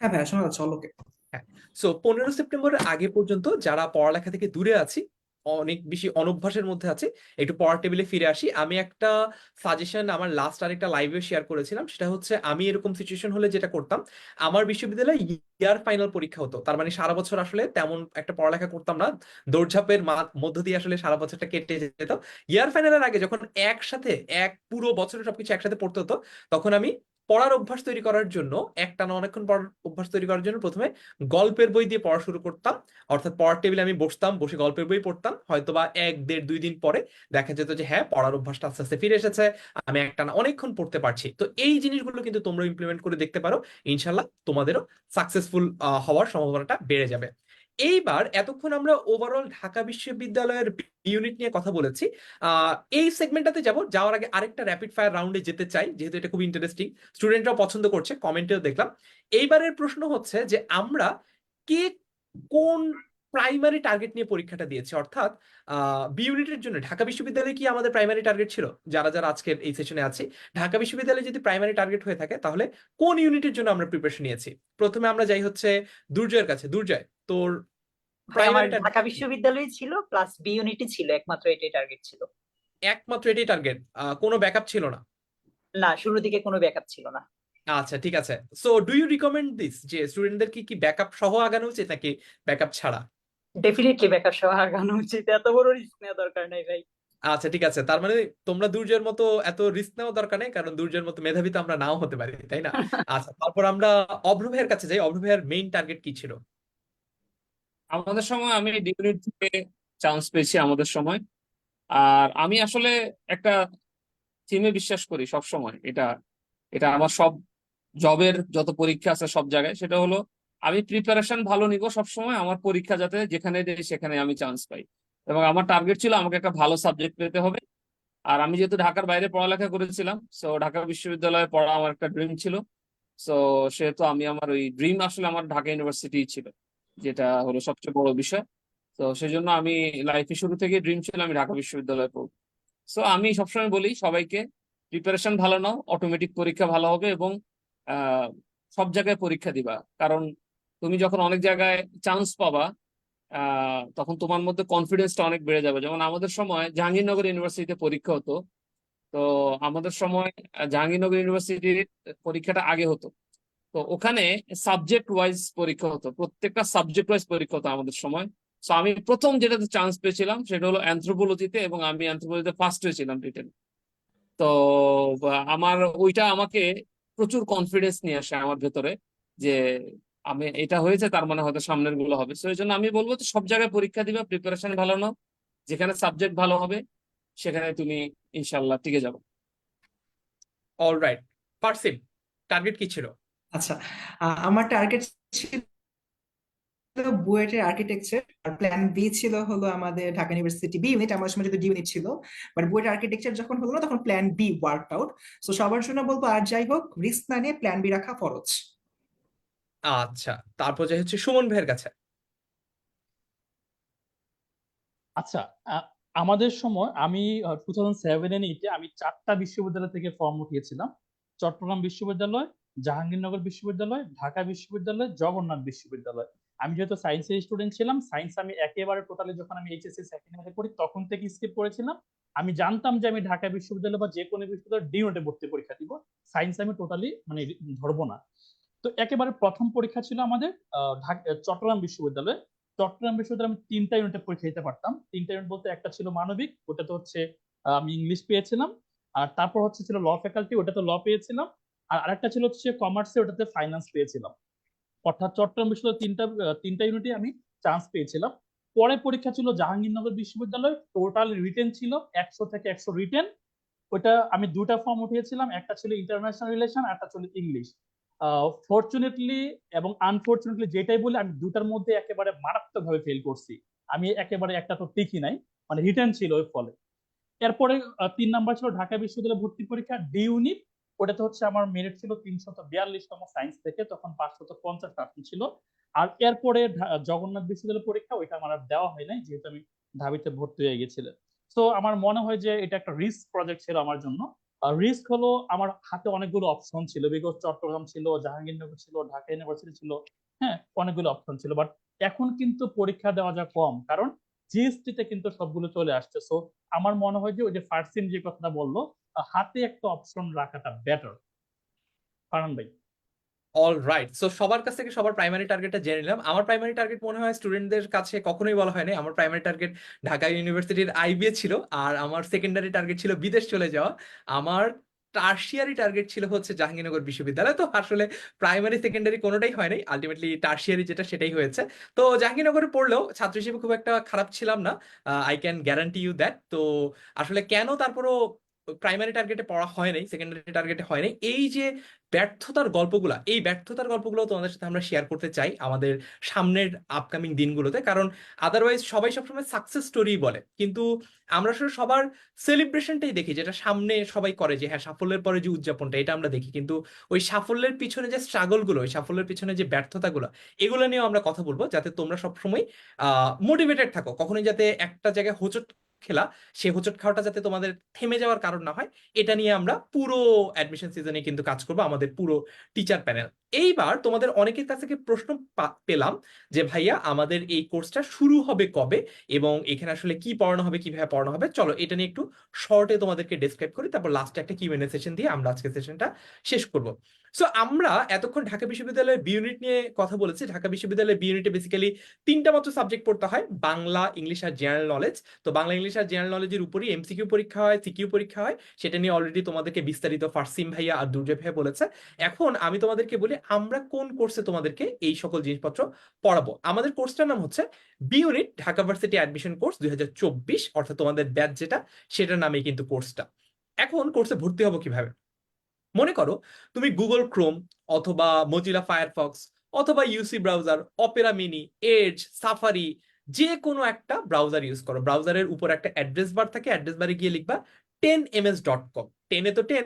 হ্যাঁ ভাইয়া, শোনা যাচ্ছে অলোকে। হ্যাঁ। সো 15 সেপ্টেম্বরের আগে পর্যন্ত যারা পড়ালেখা থেকে দূরে আছি, অনেক বেশি অনভ্যাসের মধ্যে আছে, একটু পড়ার টেবিলে ফিরে আসি। আমি একটা সাজেশন আমার লাস্ট আরেকটা লাইভে শেয়ার করেছিলাম, সেটা হচ্ছে আমি এরকম সিচুয়েশন হলে যেটা করতাম, আমার বিশ্ববিদ্যালয়ে ইয়ার ফাইনাল পরীক্ষা হতো, তার মানে সারা বছর আসলে তেমন একটা পড়ালেখা করতাম না, দৌড়ঝাঁপের মধ্য দিয়ে আসলে সারা বছরটা কেটে যেত। ইয়ার ফাইনালের আগে যখন একসাথে এক পুরো বছরে সবকিছু একসাথে পড়তে হতো, তখন আমি পড়ার অভ্যাস তৈরি করার জন্য, একটানা অনেকক্ষণ পড়ার অভ্যাস তৈরি করার জন্য প্রথমে গল্পের বই দিয়ে পড়া শুরু করতাম। অর্থাৎ পড়ার টেবিলে আমি বসতাম, বসে গল্পের বই পড়তাম, হয়তোবা 1, 1.5, 2 দিন পরে দেখা যেত যে হ্যাঁ, পড়ার অভ্যাসটা আস্তে আস্তে ফিরে এসেছে, আমি একটানা অনেকক্ষণ পড়তে পারছি। তো এই জিনিসগুলো কিন্তু তোমরা ইমপ্লিমেন্ট করে দেখতে পারো, ইনশাল্লাহ তোমাদেরও সাকসেসফুল হওয়ার সম্ভাবনাটা বেড়ে যাবে। এইবার এতক্ষণ আমরা ওভারঅল ঢাকা বিশ্ববিদ্যালয়ের ইউনিট নিয়ে কথা বলেছি। এই সেগমেন্টটাতে যাওয়ার আগে আরেকটা র্যাপিড ফায়ার রাউন্ডে যেতে চাই, যেহেতু এটা খুব ইন্টারেস্টিং, স্টুডেন্টরাও পছন্দ করছে, কমেন্টেও দেখলাম। এইবারের প্রশ্ন হচ্ছে যে আমরা কে কোন প্রাইমারি টার্গেট নিয়ে পরীক্ষাটা দিয়েছি, অর্থাৎ বি ইউনিটের জন্য ঢাকা বিশ্ববিদ্যালয়ে কি আমাদের প্রাইমারি টার্গেট ছিল? যারা যারা আজকের এই সেশনে আছি, ঢাকা বিশ্ববিদ্যালয়ে যদি প্রাইমারি টার্গেট হয়ে থাকে, তাহলে কোন ইউনিটের জন্য আমরা প্রিপারেশন নিয়েছি? প্রথমে আমরা যাই হচ্ছে দুর্জয়ের কাছে। দুর্জয়, তোর ভাই আমার প্রাইমারি টার্গেট ঢাকা বিশ্ববিদ্যালয় ছিল, প্লাস বি ইউনিটই ছিল, একমাত্র এটাই টার্গেট ছিল। একমাত্র এটাই টার্গেট, কোনো ব্যাকআপ ছিল না? না, শুরুর দিকে কোনো ব্যাকআপ ছিল না। আচ্ছা, ঠিক আছে। So do you recommend this, যে স্টুডেন্টদের কি কি ব্যাকআপ সহ আগানো উচিত নাকি ব্যাকআপ ছাড়া? ডেফিনেটলি ব্যাকআপ সহ আগানো উচিত, এত বড় রিস্ক নেওয়া দরকার নাই ভাই। আচ্ছা, ঠিক আছে, তার মানে তোমরা দুর্জয়ের মতো এত রিস্ক নেওয়া দরকার নেই, কারণ দুর্জয়ের মতো মেধাবী তো আমরা নাও হতে পারি, তাই না? আচ্ছা, তারপর আমরা অভ্র ভাইয়ের কাছে যাই। অভ্র ভাইয়ের মেইন টার্গেট কি ছিল? আমাদের সময় আমি ডি ইউনিট থেকে চান্স পেয়েছি আমাদের সময়। আর আমি আসলে একটা টিমে বিশ্বাস করি সব সময়। এটা এটা আমার সব জবের যত পরীক্ষা আছে সব জায়গায় সেটা হলো, আমি প্রিপারেশন ভালো নিব সব সময়, আমার পরীক্ষা যাতে যেখানে দেয় সেখানে আমি চান্স পাই। এবং আমার টার্গেট ছিল আমাকে একটা ভালো সাবজেক্ট পেতে হবে। আর আমি যেহেতু ঢাকার বাইরে পড়ালেখা করেছিলাম, সো ঢাকা বিশ্ববিদ্যালয়ে পড়া আমার একটা ড্রিম ছিল। সো সেহেতু আমি আমার ওই ড্রিম আসলে আমার ঢাকা ইউনিভার্সিটি ছিল, যেটা হলো সবচেয়ে বড় বিষয়। তো সেই জন্য আমি লাইফে শুরু থেকে ড্রিম ছিল আমি ঢাকা বিশ্ববিদ্যালয়ে পড়বো। সো আমি সবসময় বলি সবাইকে, প্রিপারেশন ভালো নাও, অটোমেটিক পরীক্ষা ভালো হবে। এবং আহ, সব জায়গায় পরীক্ষা দিবা, কারণ তুমি যখন অনেক জায়গায় চান্স পাবা তখন তোমার মধ্যে কনফিডেন্সটা অনেক বেড়ে যাবে। যেমন আমাদের সময় জাহাঙ্গীরনগর ইউনিভার্সিটিতে পরীক্ষা হতো। তো আমাদের সময় জাহাঙ্গীরনগর ইউনিভার্সিটির পরীক্ষাটা আগে হতো। তো ওখানে সাবজেক্ট ওয়াইজ পরীক্ষা হতো, প্রত্যেকটা সাবজেক্ট ওয়াইজ পরীক্ষা হতো আমাদের সময়। তো আমি প্রথম যেটাতে চান্স পেয়েছিলাম সেটা হলো অ্যানথ্রোপোলজিতে, এবং আমি অ্যানথ্রোপোলজিতে ফার্স্ট হয়েছিলাম রিটেন। তো আমার ওইটা আমাকে প্রচুর কনফিডেন্স নিয়ে আসে আমার ভেতরে, যে আমি এটা হয়েছে তার মানে হয়তো সামনের গুলো হবে। তো এই জন্য আমি বলবো যে সব জায়গায় পরীক্ষা দিবা, প্রিপারেশন ভালো নাও, যেখানে সাবজেক্ট ভালো হবে সেখানে তুমি ইনশাল্লাহ টিকে যাবে। অলরাইট, ফারসিম, টার্গেট কি ছিল? আচ্ছা, আমার টার্গেট ছিল বুয়েটের আর্কিটেকচার, আর প্ল্যান বি ছিল হলো আমাদের ঢাকা ইউনিভার্সিটি বি ইউনিট। আমার সময় যদি ডি ইউনিট ছিল, বাট বুয়েটের আর্কিটেকচার যখন হলো না, তখন প্ল্যান বি ওয়ার্ক আউট। তো সবার জন্য বলবো, আর যাই হোক, রিস্ক না নিয়ে প্ল্যান বি রাখা ফরজ। আচ্ছা, তারপর যাই হচ্ছে সুমন ভাইয়ের কাছে। আচ্ছা, আ- আমাদের সময় আমি 2007 and 2008 আমি 4টা বিশ্ববিদ্যালয় থেকে ফর্ম উঠিয়েছিলাম। চট্টগ্রাম বিশ্ববিদ্যালয়, জাহাঙ্গীরনগর বিশ্ববিদ্যালয়, ঢাকা বিশ্ববিদ্যালয়, জগন্নাথ বিশ্ববিদ্যালয়। আমি যেহেতু সায়েন্সের স্টুডেন্ট ছিলাম, সায়েন্স আমি একেবারে টোটালি যখন আমি এইচএসসি সেকেন্ড ইয়ারে পড়ি তখন থেকে স্কিপ করেছিলাম। আমি জানতাম যে আমি ঢাকা বিশ্ববিদ্যালয় বা যে কোনো বিশ্ববিদ্যালয় ডি ইউনিটে ভর্তি পরীক্ষা দিব, সায়েন্স আমি টোটালি মানে ধরবো না। তো একেবারে প্রথম পরীক্ষা ছিল আমাদের চট্টগ্রাম বিশ্ববিদ্যালয়ে। চট্টগ্রাম বিশ্ববিদ্যালয়ে আমি 3টা ইউনিটে পরীক্ষা দিতে পারতাম। 3টা ইউনিট বলতে একটা ছিল মানবিক, ওটাতে হচ্ছে আমি ইংলিশ পেয়েছিলাম। আর তারপর হচ্ছে ছিল ল ফ্যাকাল্টি, ওটাতে ল পেয়েছিলাম। আর আরেকটা ছিল হচ্ছে কমার্সে, ওটাতে ফাইন্যান্স পেয়েছিলাম। অর্থাৎ চট্টগ্রাম বিশ্ববিদ্যালয় তিনটা ইউনিটে আমি চান্স পেয়েছিলাম। পরে পরীক্ষা ছিল জাহাঙ্গীরনগর বিশ্ববিদ্যালয়, টোটাল রিটেন ছিল 100 থেকে 100 রিটেন। ওইটা আমি দুটা ফর্ম উঠিয়েছিলাম, একটা ছিল ইন্টারন্যাশনাল রিলেশন, একটা ছিল ইংলিশ। ফরচুনেটলি এবং আনফরচুনেটলি যেটাই বলি, আমি দুটার মধ্যে একেবারে মারাত্মক ভাবে ফেল করছি। আমি একেবারে একটা তো টিকি নাই, মানে রিটেন ছিল ওই ফলে। এরপরে 3 নাম্বার ছিল ঢাকা বিশ্ববিদ্যালয় ভর্তি পরীক্ষা ডি ইউনিট। ওটাতে হচ্ছে আমার মেরিট ছিল 342তম সায়েন্স থেকে, তখন 550 ছিল। আর এরপরে জগন্নাথ বিশ্ববিদ্যালয় পরীক্ষা, ওইটা আমার আর দেওয়া হয় নাই, যেহেতু আমি ঢাবিতে ভর্তি হয়ে গেছিলাম। তো আমার মনে হয় যে এটা একটা রিস্ক প্রজেক্ট ছিল আমার জন্য। রিস্ক হলো আমার হাতে অনেকগুলো অপশন ছিল, বিকজ চট্টগ্রাম ছিল, জাহাঙ্গীরনগর ছিল, ঢাকা ইউনিভার্সিটি ছিল, হ্যাঁ অনেকগুলো অপশন ছিল। বাট এখন কিন্তু পরীক্ষা দেওয়া যা কম, কারণ জিএসটি তে কিন্তু সবগুলো চলে আসছে। সো আমার মনে হয় যে ওই যে ফার্সিন যে কথাটা বললো, হাতে একটা অপশন রাখাটা বেটার। ফারহান ভাই। অল রাইট, সো সবার কাছ থেকে সবার প্রাইমারি টার্গেটটা জেনে নিলাম। আমার প্রাইমারি টার্গেট মনে হয় স্টুডেন্টদের কাছে কখনোই বলা হয় না। আমার প্রাইমারি টার্গেট ঢাকা ইউনিভার্সিটির আইবিএ ছিল, আর আমার সেকেন্ডারি টার্গেট ছিল বিদেশ চলে যাওয়া। আমার টার্সিয়ারি টার্গেট ছিল হচ্ছে জাহাঙ্গীরনগর বিশ্ববিদ্যালয়। তো আসলে প্রাইমারি সেকেন্ডারি কোনোটাই হয় নাই, আলটিমেটলি টার্সিয়ারি যেটা সেটাই হয়েছে। তো জাহাঙ্গীরনগরে পড়লেও ছাত্র হিসেবে খুব একটা খারাপ ছিলাম না, I can guarantee you that. তো আসলে কেন তারপরও প্রাইমারি টার্গেটে পড়া হয় নাই, সেকেন্ডারি টার্গেটে হয় নাই, এই যে ব্যর্থতার গল্পগুলো তোমাদের সাথে আমরা শেয়ার করতে চাই আমাদের সামনের আপকামিং দিনগুলোতে। কারণ আদারওয়াইজ সবাই সবসময় সাকসেস স্টোরি বলে, কিন্তু আমরা আসলে সবার সেলিব্রেশনটাই দেখি, যেটা সামনে সবাই করে, যে হ্যাঁ সাফল্যের পরে যে উদযাপনটা, এটা আমরা দেখি। কিন্তু ওই সাফল্যের পিছনে যে স্ট্রাগল গুলো, ওই সাফল্যের পিছনে যে ব্যর্থতাগুলো, এগুলো নিয়েও আমরা কথা বলবো, যাতে তোমরা সবসময় মোটিভেটেড থাকো। কখনোই যাতে একটা জায়গায় হোঁচট খেলা, সে হোঁচট খাওয়াটা যাতে তোমাদের থেমে যাওয়ার কারণ না হয়, এটা নিয়ে আমরা পুরো অ্যাডমিশন সিজনে কিন্তু কাজ করবো, আমাদের পুরো টিচার প্যানেল। এইবার তোমাদের অনেকের কাছ থেকে প্রশ্ন পেলাম যে ভাইয়া আমাদের এই কোর্সটা শুরু হবে কবে, এবং এখানে আসলে কি পড়ানো হবে, কিভাবে পড়ানো হবে। চলো এটা নিয়ে একটু শর্টে তোমাদেরকে ডেসক্রাইব করি, তারপর লাস্টে একটা কিউএনএ সেশন দিয়ে আমরা আজকে সেশনটা শেষ করব। সো আমরা এতক্ষণ ঢাকা বিশ্ববিদ্যালয়ের বি ইউনিট নিয়ে কথা বলেছি। ঢাকা বিশ্ববিদ্যালয়ের বি ইউনিটে বেসিক্যালি তিনটা মাত্র সাবজেক্ট পড়তে হয়, বাংলা, ইংলিশ আর জেনারেল নলেজ। তো বাংলা, ইংলিশ আর জেনারেল নলেজের উপরই এমসিকিউ পরীক্ষা হয়, সিকিউ পরীক্ষা হয়। সেটা নিয়ে অলরেডি তোমাদেরকে বিস্তারিত ফারসিম ভাইয়া আর দুর্জয় ভাইয়া বলেছে। এখন আমি তোমাদেরকে বলি আমরা কোন কোর্সে তোমাদেরকে এই সকল জিনিসপত্র পড়াবো। আমাদের কোর্সটার নাম হচ্ছে B unit Dhaka varsity admission course 2024, অর্থাৎ তোমাদের ব্যাচ যেটা, সেটার নামে কিন্তু কোর্সটা। এখন কোর্সে ভর্তি হবো কিভাবে? মনে করো তুমি গুগল ক্রোম অথবা মজিলা ফায়ারফক্স অথবা UC browser, Opera Mini, Edge, Safari, যে কোনো একটা ব্রাউজার ইউজ করো। ব্রাউজারের উপর একটা অ্যাড্রেস বার থাকে, অ্যাড্রেস বারে গিয়ে লিখবা 10ms.com। 10 এ তো 10,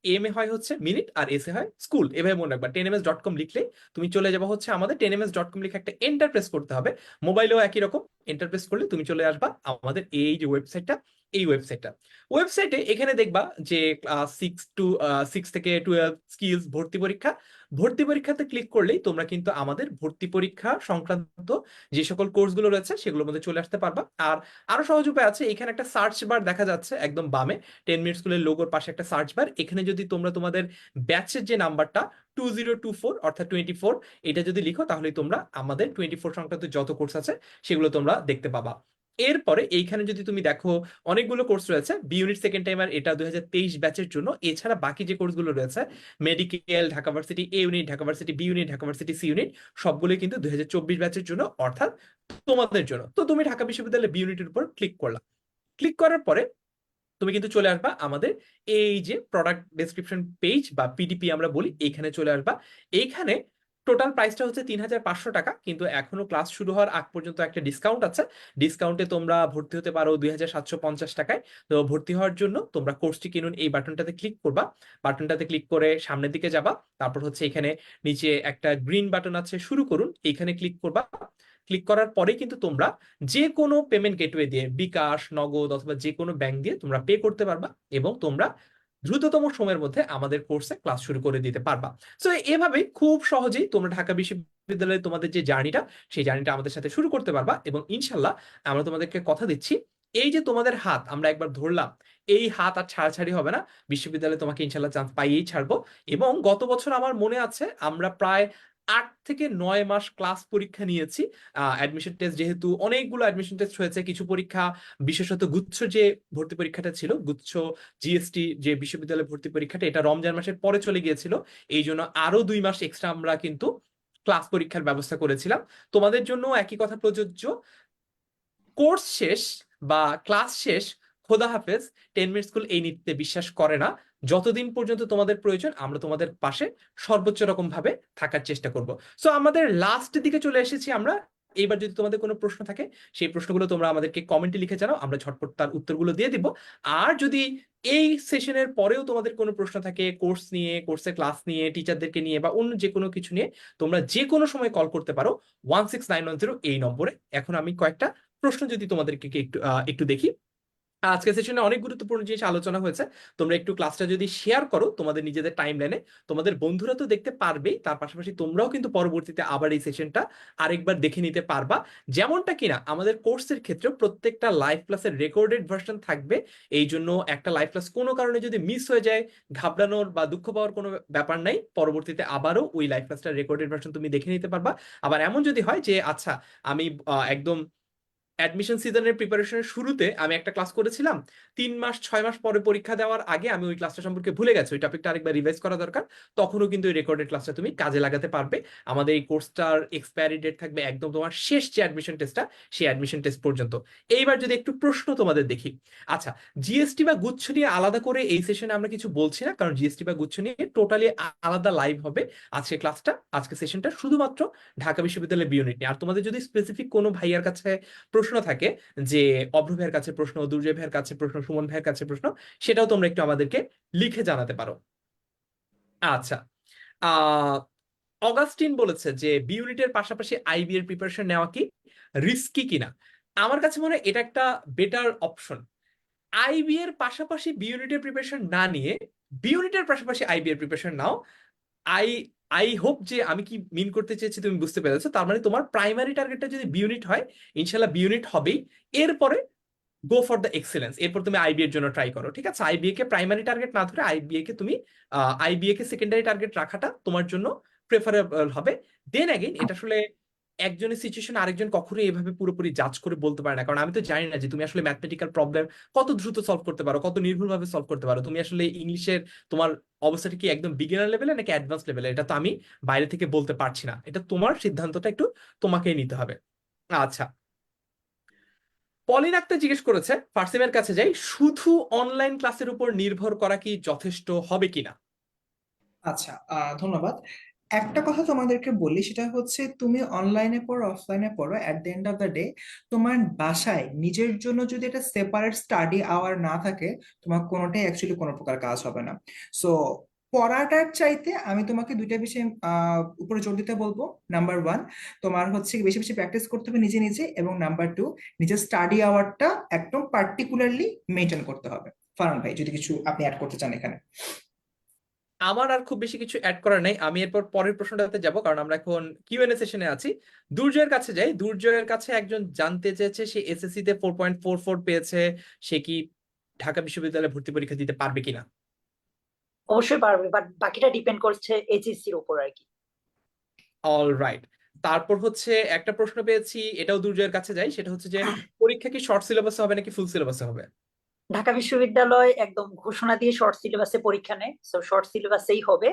এম এ হয় হচ্ছে মিনিট, আর এস এ হয় স্কুল, এভাবে মনে রাখবা। 10ms.com লিখলে তুমি চলে যাবে হচ্ছে আমাদের 10ms.com লিখে একটা এন্টার প্রেস করতে হবে। মোবাইলেও একই রকম, এন্টার প্রেস করলে তুমি চলে আসবা আমাদের এই যে ওয়েবসাইটটা, এই ওয়েবসাইটে এখানে দেখবা যে সিক্স থেকে 12 স্কিলস ভর্তি পরীক্ষাতে ক্লিক করলেই তোমরা কিন্তু আমাদের ভর্তি পরীক্ষা সংক্রান্ত যে সকল কোর্সগুলো রয়েছে সেগুলোর মধ্যে চলে আসতে পারবা। আর আরো সহজ উপায় আছে, এখানে একটা সার্চ বার দেখা যাচ্ছে একদম বামে, 10 মিনিট স্কুলের লোগোর পাশে একটা সার্চ বার। এখানে যদি তোমরা তোমাদের ব্যাচের যে নাম্বারটা 2024 অর্থাৎ 24, এটা যদি লিখো, তাহলে তোমরা আমাদের 24 সংক্রান্ত যত কোর্স আছে সেগুলো তোমরা দেখতে পাবা। এরপরে এইখানে যদি তুমি দেখো অনেকগুলো কোর্স রয়েছে। বি ইউনিট সেকেন্ড টাইমার এটা 2023 ব্যাচের জন্য। এছাড়া বাকি যে কোর্সগুলো রয়েছে, medical, Dhaka varsity A unit, Dhaka varsity B unit, Dhaka varsity C unit, সবগুলোই কিন্তু 2024 ব্যাচের জন্য, অর্থাৎ তোমাদের জন্য। তো তুমি ঢাকা বিশ্ববিদ্যালয়ের বি ইউনিটের উপর ক্লিক করলা। ক্লিক করার পরে তুমি কিন্তু চলে আসবা আমাদের এই যে প্রোডাক্ট ডেসক্রিপশন পেজ বা পিডিপি আমরা বলি, এইখানে চলে আসবা। এইখানে টোটাল প্রাইসটা হচ্ছে 3500 টাকা, কিন্তু এখনো ক্লাস শুরু হওয়ার আগ পর্যন্ত একটা ডিসকাউন্ট আছে। ডিসকাউন্টে তোমরা ভর্তি হতে পারো 2750 টাকায়। তো ভর্তি হওয়ার জন্য তোমরা কোর্সটি কিনুন এই বাটনটাতে ক্লিক করবা। বাটনটাতে ক্লিক করে সামনের দিকে যাবা, তারপর হচ্ছে এখানে নিচে একটা গ্রিন বাটন আছে শুরু করুন, এইখানে ক্লিক করবা। ক্লিক করার পরে কিন্তু তোমরা যে কোনো পেমেন্ট গেটওয়ে দিয়ে, বিকাশ, নগদ অথবা যে কোনো ব্যাংক দিয়ে তোমরা পে করতে পারবা, এবং তোমরা দ্রুততম সময়ের মধ্যে আমাদের কোর্সে ক্লাস শুরু করে দিতে পারবা। সো এভাবে খুব সহজেই তোমরা ঢাকা বিশ্ববিদ্যালয়ে তোমাদের যে জার্নিটা, সেই জার্নিটা আমাদের সাথে শুরু করতে পারবা। এবং ইনশাল্লাহ আমরা তোমাদেরকে কথা দিচ্ছি, এই যে তোমাদের হাত আমরা একবার ধরলাম, এই হাত আর ছাড়াছাড়ি হবে না। বিশ্ববিদ্যালয়ে তোমাকে ইনশাল্লাহ চান্স পাইয়েই ছাড়বো। এবং গত বছর আমার মনে আছে আমরা প্রায় 8 থেকে 9 মাস ক্লাস পরীক্ষা নিয়েছি। অ্যাডমিশন টেস্ট যেহেতু অনেকগুলো অ্যাডমিশন টেস্ট হয়েছে, কিছু পরীক্ষা বিশেষত গুচ্ছ যে ভর্তি পরীক্ষাটা ছিল, গুচ্ছ জিএসটি যে বিশ্ববিদ্যালয় ভর্তি পরীক্ষাটা, এটা রমজান মাসের পরে চলে গিয়েছিল। এই জন্য আরো 2 মাস এক্সট্রা আমরা কিন্তু ক্লাস পরীক্ষার ব্যবস্থা করেছিলাম। তোমাদের জন্য একই কথা প্রযোজ্য। কোর্স শেষ বা ক্লাস শেষ, খোদা হাফেজ, 10 মিনিট স্কুল এই নীতিতে বিশ্বাস করে না। যতদিন পর্যন্ত তোমাদের প্রয়োজন আমরা তোমাদের পাশে সর্বোচ্চ রকম ভাবে থাকার চেষ্টা করব। সো আমাদের লাস্ট দিকে চলে এসেছি আমরা। এইবার যদি তোমাদের কোনো প্রশ্ন থাকে, সেই প্রশ্নগুলো তোমরা আমাদেরকে কমেন্টে লিখে জানাও, আমরা ঝটপট তার উত্তরগুলো দিয়ে দিব। আর যদি এই সেশনের পরেও তোমাদের কোনো প্রশ্ন থাকে কোর্স নিয়ে, কোর্সের ক্লাস নিয়ে, টিচারদেরকে নিয়ে বা অন্য যে কোনো কিছু নিয়ে, তোমরা যে কোনো সময় কল করতে পারো 16910 এই নম্বরে। এখন আমি কয়েকটা প্রশ্ন যদি তোমাদেরকে একটু একটু দেখি। আজকের সেশনে অনেক গুরুত্বপূর্ণ জিনিস আলোচনা হয়েছে। তোমরা একটু ক্লাসটা যদি শেয়ার করো তোমাদের নিজেদের টাইম লাইনে, তোমাদের বন্ধুরা তো দেখতে পারবেই, তার পাশাপাশি তোমরাও কিন্তু পরবর্তীতে আবার এই সেশনটা আরেকবার দেখে নিতে পারবা। যেমনটা কিনা আমাদের কোর্সের ক্ষেত্রেও প্রত্যেকটা লাইভ ক্লাসের রেকর্ডেড ভার্সন থাকবে। এই জন্য একটা লাইভ ক্লাস কোনো কারণে যদি মিস হয়ে যায়, ঘাবড়ানোর বা দুঃখ পাওয়ার কোনো ব্যাপার নাই। পরবর্তীতে আবারও ওই লাইভ ক্লাসটার রেকর্ডেড ভার্সন তুমি দেখে নিতে পারবা। আবার এমন যদি হয় যে আচ্ছা, আমি একদম অ্যাডমিশন সিজনের প্রিপারেশনের শুরুতে আমি একটা ক্লাস করেছিলাম, 3 মাস 6 মাস পরে পরীক্ষা দেওয়ার আগে আমি ওই ক্লাসটা সম্পর্কে ভুলে গেছি, ওই টপিকটা আরেকবার রিভাইজ করা দরকার, তখনও কিন্তু এই রেকর্ডেড ক্লাসটা তুমি কাজে লাগাতে পারবে। আমাদের এই কোর্সটার এক্সপায়ারি ডেট থাকবে একদম তোমার শেষ যে অ্যাডমিশন টেস্টটা, সেই অ্যাডমিশন টেস্ট পর্যন্ত। এইবার যদি একটু প্রশ্ন তোমাদের দেখি। আচ্ছা, জিএসটি বা গুচ্ছ নিয়ে আলাদা করে এই সেশনে আমরা কিছু বলছি না, কারণ জিএসটি বা গুচ্ছ নিয়ে টোটালি আলাদা লাইভ হবে আজকে ক্লাসটা, আজকে সেশনটা শুধুমাত্র ঢাকা বিশ্ববিদ্যালয়ের বি ইউনিট নিয়ে। আর তোমাদের যদি স্পেসিফিক কোনো ভাইয়ার কাছে প্রশ্ন থাকে, যে অভ্র ভাইয়ের কাছে প্রশ্ন, দুর্জয় ভাইয়ের কাছে প্রশ্ন, সুমন ভাইয়ের কাছে প্রশ্ন, সেটাও তোমরা একটু আমাদেরকে লিখে জানাতে পারো। আচ্ছা, আহ অগাস্টিন বলেছে যে বি ইউনিটের পাশাপাশি আইবি এর প্রিপারেশন নেওয়া কি রিস্কি কিনা। আমার কাছে মনে হয় এটা একটা বেটার অপশন। আইবি এর পাশাপাশি বি ইউনিটের প্রিপারেশন না নিয়ে বি ইউনিটের পাশাপাশি আইবি এর preparation now. I I hope যে আমি কি মিন করতে চেয়েছি তুমি বুঝতে পেরেছো। তার মানে তোমার প্রাইমারি টার্গেটটা যদি বি ইউনিট হয়, ইনশাল্লাহ বি ইউনিট হবেই। এরপরে গো ফর দ্য এক্সেলেন্স, এরপর তুমি আইবিএ এর জন্য ট্রাই করো। ঠিক আছে, আইবিএ কে প্রাইমারি টার্গেট না ধরে আইবিএ কে সেকেন্ডারি টার্গেট রাখাটা তোমার জন্য প্রেফারেবল হবে। দেন অ্যাগেইন এটা আসলে একজনের সিচুয়েশন আরেকজন কখনোই এভাবে পুরোপুরি জাজ করে বলতে পারে না, কারণ আমি তো জানি না যে তুমি আসলে ম্যাথমেটিক্যাল প্রবলেম কত দ্রুত সলভ করতে পারো, কত নির্ভুলভাবে সলভ করতে পারো। তুমি আসলে ইংলিশের তোমার অবস্থাটা কি একদম বিগিনার লেভেলে নাকি অ্যাডভান্স লেভেলে, এটা তো আমি বাইরে থেকে বলতে পারছি না। এটা তোমার সিদ্ধান্তটা একটু তোমাকেই নিতে হবে। আচ্ছা, পলিন আক্তার জিজ্ঞেস করেছে, ফার্সিমের কাছে যাই, শুধু অনলাইন ক্লাসের উপর নির্ভর করা কি যথেষ্ট হবে কিনা। আচ্ছা, ধন্যবাদ। একটা কথা তোমাদেরকে বলি, সেটা হচ্ছে তুমি অনলাইনে পড়ো অফলাইনে পড়ো, at the end of the day তোমার বাসায় নিজের জন্য যদি একটা সেপারেট স্টাডি আওয়ার না থাকে, তোমার কোনোটাই অ্যাকচুয়ালি কোনো প্রকার কাজ হবে না। সো পড়াটার চাইতে আমি তোমাকে দুইটা বিষয় উপরে জোর দিতে বলবো। নাম্বার ওয়ান, তোমার হচ্ছে বেশি বেশি প্র্যাকটিস করতে হবে নিজে নিজে, এবং নাম্বার টু, নিজের স্টাডি আওয়ারটা একদম পার্টিকুলারলি মেনটেন করতে হবে। ফারহান ভাই, যদি কিছু আপনি অ্যাড করতে চান এখানে। আমার আর খুব বেশি কিছু অ্যাড করার নাই, আমি এরপর পরের প্রশ্নটাতে যাব, কারণ আমরা এখন কিউএনএ সেশনে আছি। দুর্জয়ের কাছে যাই। দুর্জয়ের কাছে একজন জানতে চেয়েছে সে এসএসসি তে 4.44 পেয়েছে, সে কি ঢাকা বিশ্ববিদ্যালয়ে ভর্তি পরীক্ষা দিতে পারবে কিনা। অবশ্যই পারবে, বাট বাকিটা ডিপেন্ড করছে এইচএসসির উপর আর কি। All right. তারপর হচ্ছে একটা প্রশ্ন পেয়েছি, এটাও দুর্জয়ের কাছে যাই, সেটা হচ্ছে যে পরীক্ষা কি শর্ট সিলেবাসে হবে নাকি ফুল সিলেবাসে হবে। ঢাকা বিশ্ববিদ্যালয় একদম ঘোষণা দিয়ে শর্ট সিলেবাসে পরীক্ষা নেয়, তো শর্ট সিলেবাসেই হবে,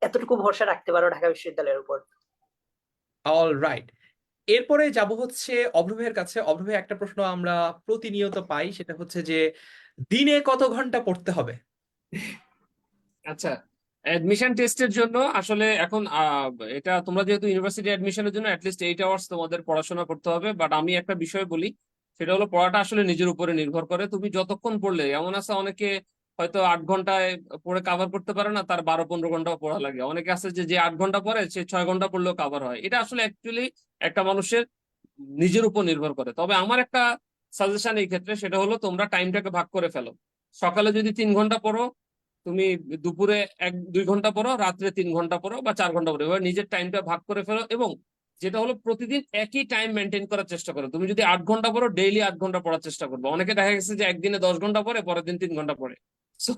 এতটুকু ভরসা রাখতে পারো ঢাকা বিশ্ববিদ্যালয়ের উপর। All right. এরপরে যাব হচ্ছে অভ্র ভাইয়ের কাছে। অভ্র ভাই, একটা প্রশ্ন আমরা প্রতিনিয়ত পাই, সেটা হচ্ছে যে দিনে কত ঘন্টা পড়তে হবে। আচ্ছা, অ্যাডমিশন টেস্টের জন্য আসলে এখন এটা তোমরা যেহেতু ইউনিভার্সিটি অ্যাডমিশনের জন্য অ্যাটলিস্ট 8 আওয়ার্স তোমাদের পড়াশোনা করতে হবে। বাট আমি একটা বিষয় বলি, সেটা হলো পড়াটা আসলে নিজের উপরে নির্ভর করে। তুমি যতক্ষণ পড়লে, এমন আছে অনেকে হয়তো 8 ঘন্টায় পড়ে কাভার করতে পারে না, তার 12-15 ঘন্টাও পড়া লাগে। অনেকে আছে যে যে 8 ঘন্টা পড়ে সে 6 ঘন্টা পড়লেও কাভার হয়। এটা আসলে অ্যাকচুয়ালি একটা মানুষের নিজের উপর নির্ভর করে। তবে আমার একটা সাজেশন এই ক্ষেত্রে, সেটা হলো তোমরা টাইমটাকে ভাগ করে ফেলো। সকালে যদি 3 ঘন্টা পড়ো, তুমি দুপুরে 1-2 ঘন্টা পড়ো, রাত্রে 3 ঘন্টা পড়ো বা 4 ঘন্টা পড়ো। এবার নিজের টাইমটা ভাগ করে ফেলো, এবং যেটা হলো প্রতিদিন একই টাইম মেনটেন করার চেষ্টা করো। তুমি যদি 8 ঘন্টা পড়ো, ডেইলি 8 ঘন্টা পড়ার চেষ্টা করবো। অনেকে দেখা গেছে যে একদিনে 10 ঘন্টা পড়ে, পরের দিন 3 ঘন্টা পড়ে। সো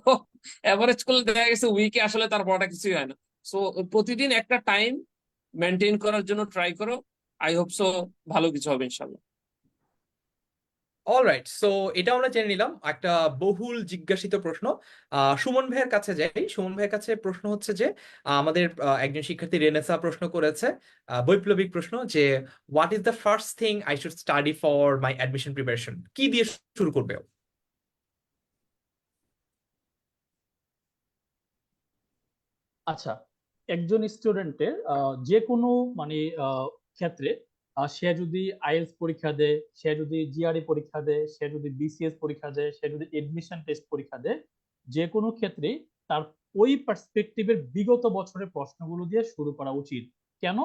অ্যাভারেজ করলে দেখা গেছে উইকে আসলে তার পড়াটা কিছুই হয় না। সো প্রতিদিন একটা টাইম মেনটেন করার জন্য ট্রাই করো। আই হোপ সো ভালো কিছু হবে ইনশাল্লাহ। অলরাইট, সো এটা আমরা জেনে নিলাম একটা বহুল জিজ্ঞাসিত প্রশ্ন। সুমন ভাইয়ের কাছে যাই। সুমন ভাইয়ের কাছে প্রশ্ন হচ্ছে যে আমাদের একজন শিক্ষার্থী রেনেসা প্রশ্ন করেছে, বৈপ্লবিক প্রশ্ন, যে what is the first thing I should study for my admission preparation? কি দিয়ে শুরু করবে ও? আচ্ছা, একজন স্টুডেন্টের যে কোনো মানে ক্ষেত্রে সে যদি আইএলটিএস পরীক্ষা দেয়, সে যদি জিআরই পরীক্ষা দেয়, সে যদি বিসিএস পরীক্ষা দেয়, সে যদি এডমিশন টেস্ট পরীক্ষা দেয়, যে কোনো ক্ষেত্রে তার ওই পার্সপেক্টিভের বিগত বছরের প্রশ্নগুলো দিয়ে শুরু করা উচিত। কেন?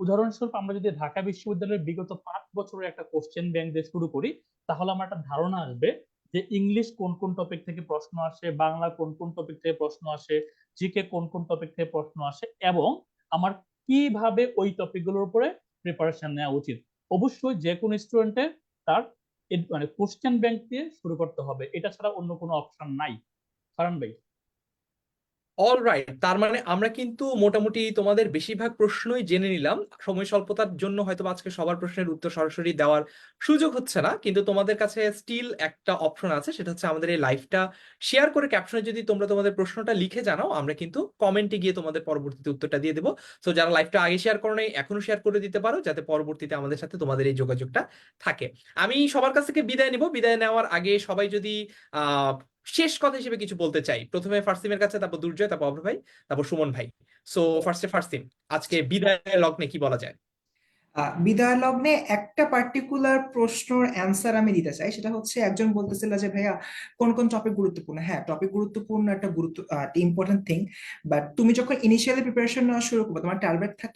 উদাহরণস্বরূপ আমরা যদি ঢাকা বিশ্ববিদ্যালয়ের বিগত 5 বছরের একটা কোশ্চেন ব্যাংক দিয়ে শুরু করি, তাহলে আমার একটা ধারণা আসবে যে ইংলিশ কোন কোন টপিক থেকে প্রশ্ন আসে, বাংলা কোন কোন টপিক থেকে প্রশ্ন আসে, জিকে কোন কোন টপিক থেকে প্রশ্ন আসে, এবং আমার কিভাবে ওই টপিকগুলোর উপরে প্রিপারেশন নেওয়া উচিত। অবশ্যই যে কোনো স্টুডেন্টের তার মানে কোশ্চেন ব্যাংক দিয়ে শুরু করতে হবে, এটা ছাড়া অন্য কোনো অপশন নাই। কারণ ভাই, অলরাইট, তার মানে আমরা কিন্তু মোটামুটি তোমাদের বেশিরভাগ প্রশ্নই জেনে নিলাম। সময় স্বল্পতার জন্য হয়তো আজকে সবার প্রশ্নের উত্তর সরাসরি দেওয়ার সুযোগ হচ্ছে না, কিন্তু তোমাদের কাছে স্টিল একটা অপশন আছে, সেটা হচ্ছে আমাদের এই লাইভটা শেয়ার করে ক্যাপশনে যদি তোমরা তোমাদের প্রশ্নটা লিখে জানাও, আমরা কিন্তু কমেন্টে গিয়ে তোমাদের পরবর্তীতে উত্তরটা দিয়ে দেবো। তো যারা লাইভটা আগে শেয়ার করো নাই, এখনো শেয়ার করে দিতে পারো, যাতে পরবর্তীতে আমাদের সাথে তোমাদের এই যোগাযোগটা থাকে। আমি সবার কাছ থেকে বিদায় নিব। বিদায় নেওয়ার আগে সবাই যদি আহ শেষ কথা হিসেবে কিছু বলতে চাই, প্রথমে ফার্সিমের কাছে, তারপর দুর্জয়, তারপর অভ্র ভাই, তারপর সুমন ভাই। সো ফার্স্টে আজকে বিদায় লগ্নে কি বলা যায়? বিদায় লগ্নে একটা পার্টিকুলার প্রশ্নের অ্যান্সার আমি দিতে চাই। সেটা হচ্ছে, একজন বলতেছিল যে ভাইয়া কোন কোন টপিক গুরুত্বপূর্ণ। হ্যাঁ, টপিক গুরুত্বপূর্ণ, একটা ইম্পর্টেন্ট থিং। বাট তুমি যখন ইনিশিয়ালি প্রিপারেশন নেওয়া শুরু করবে, তোমার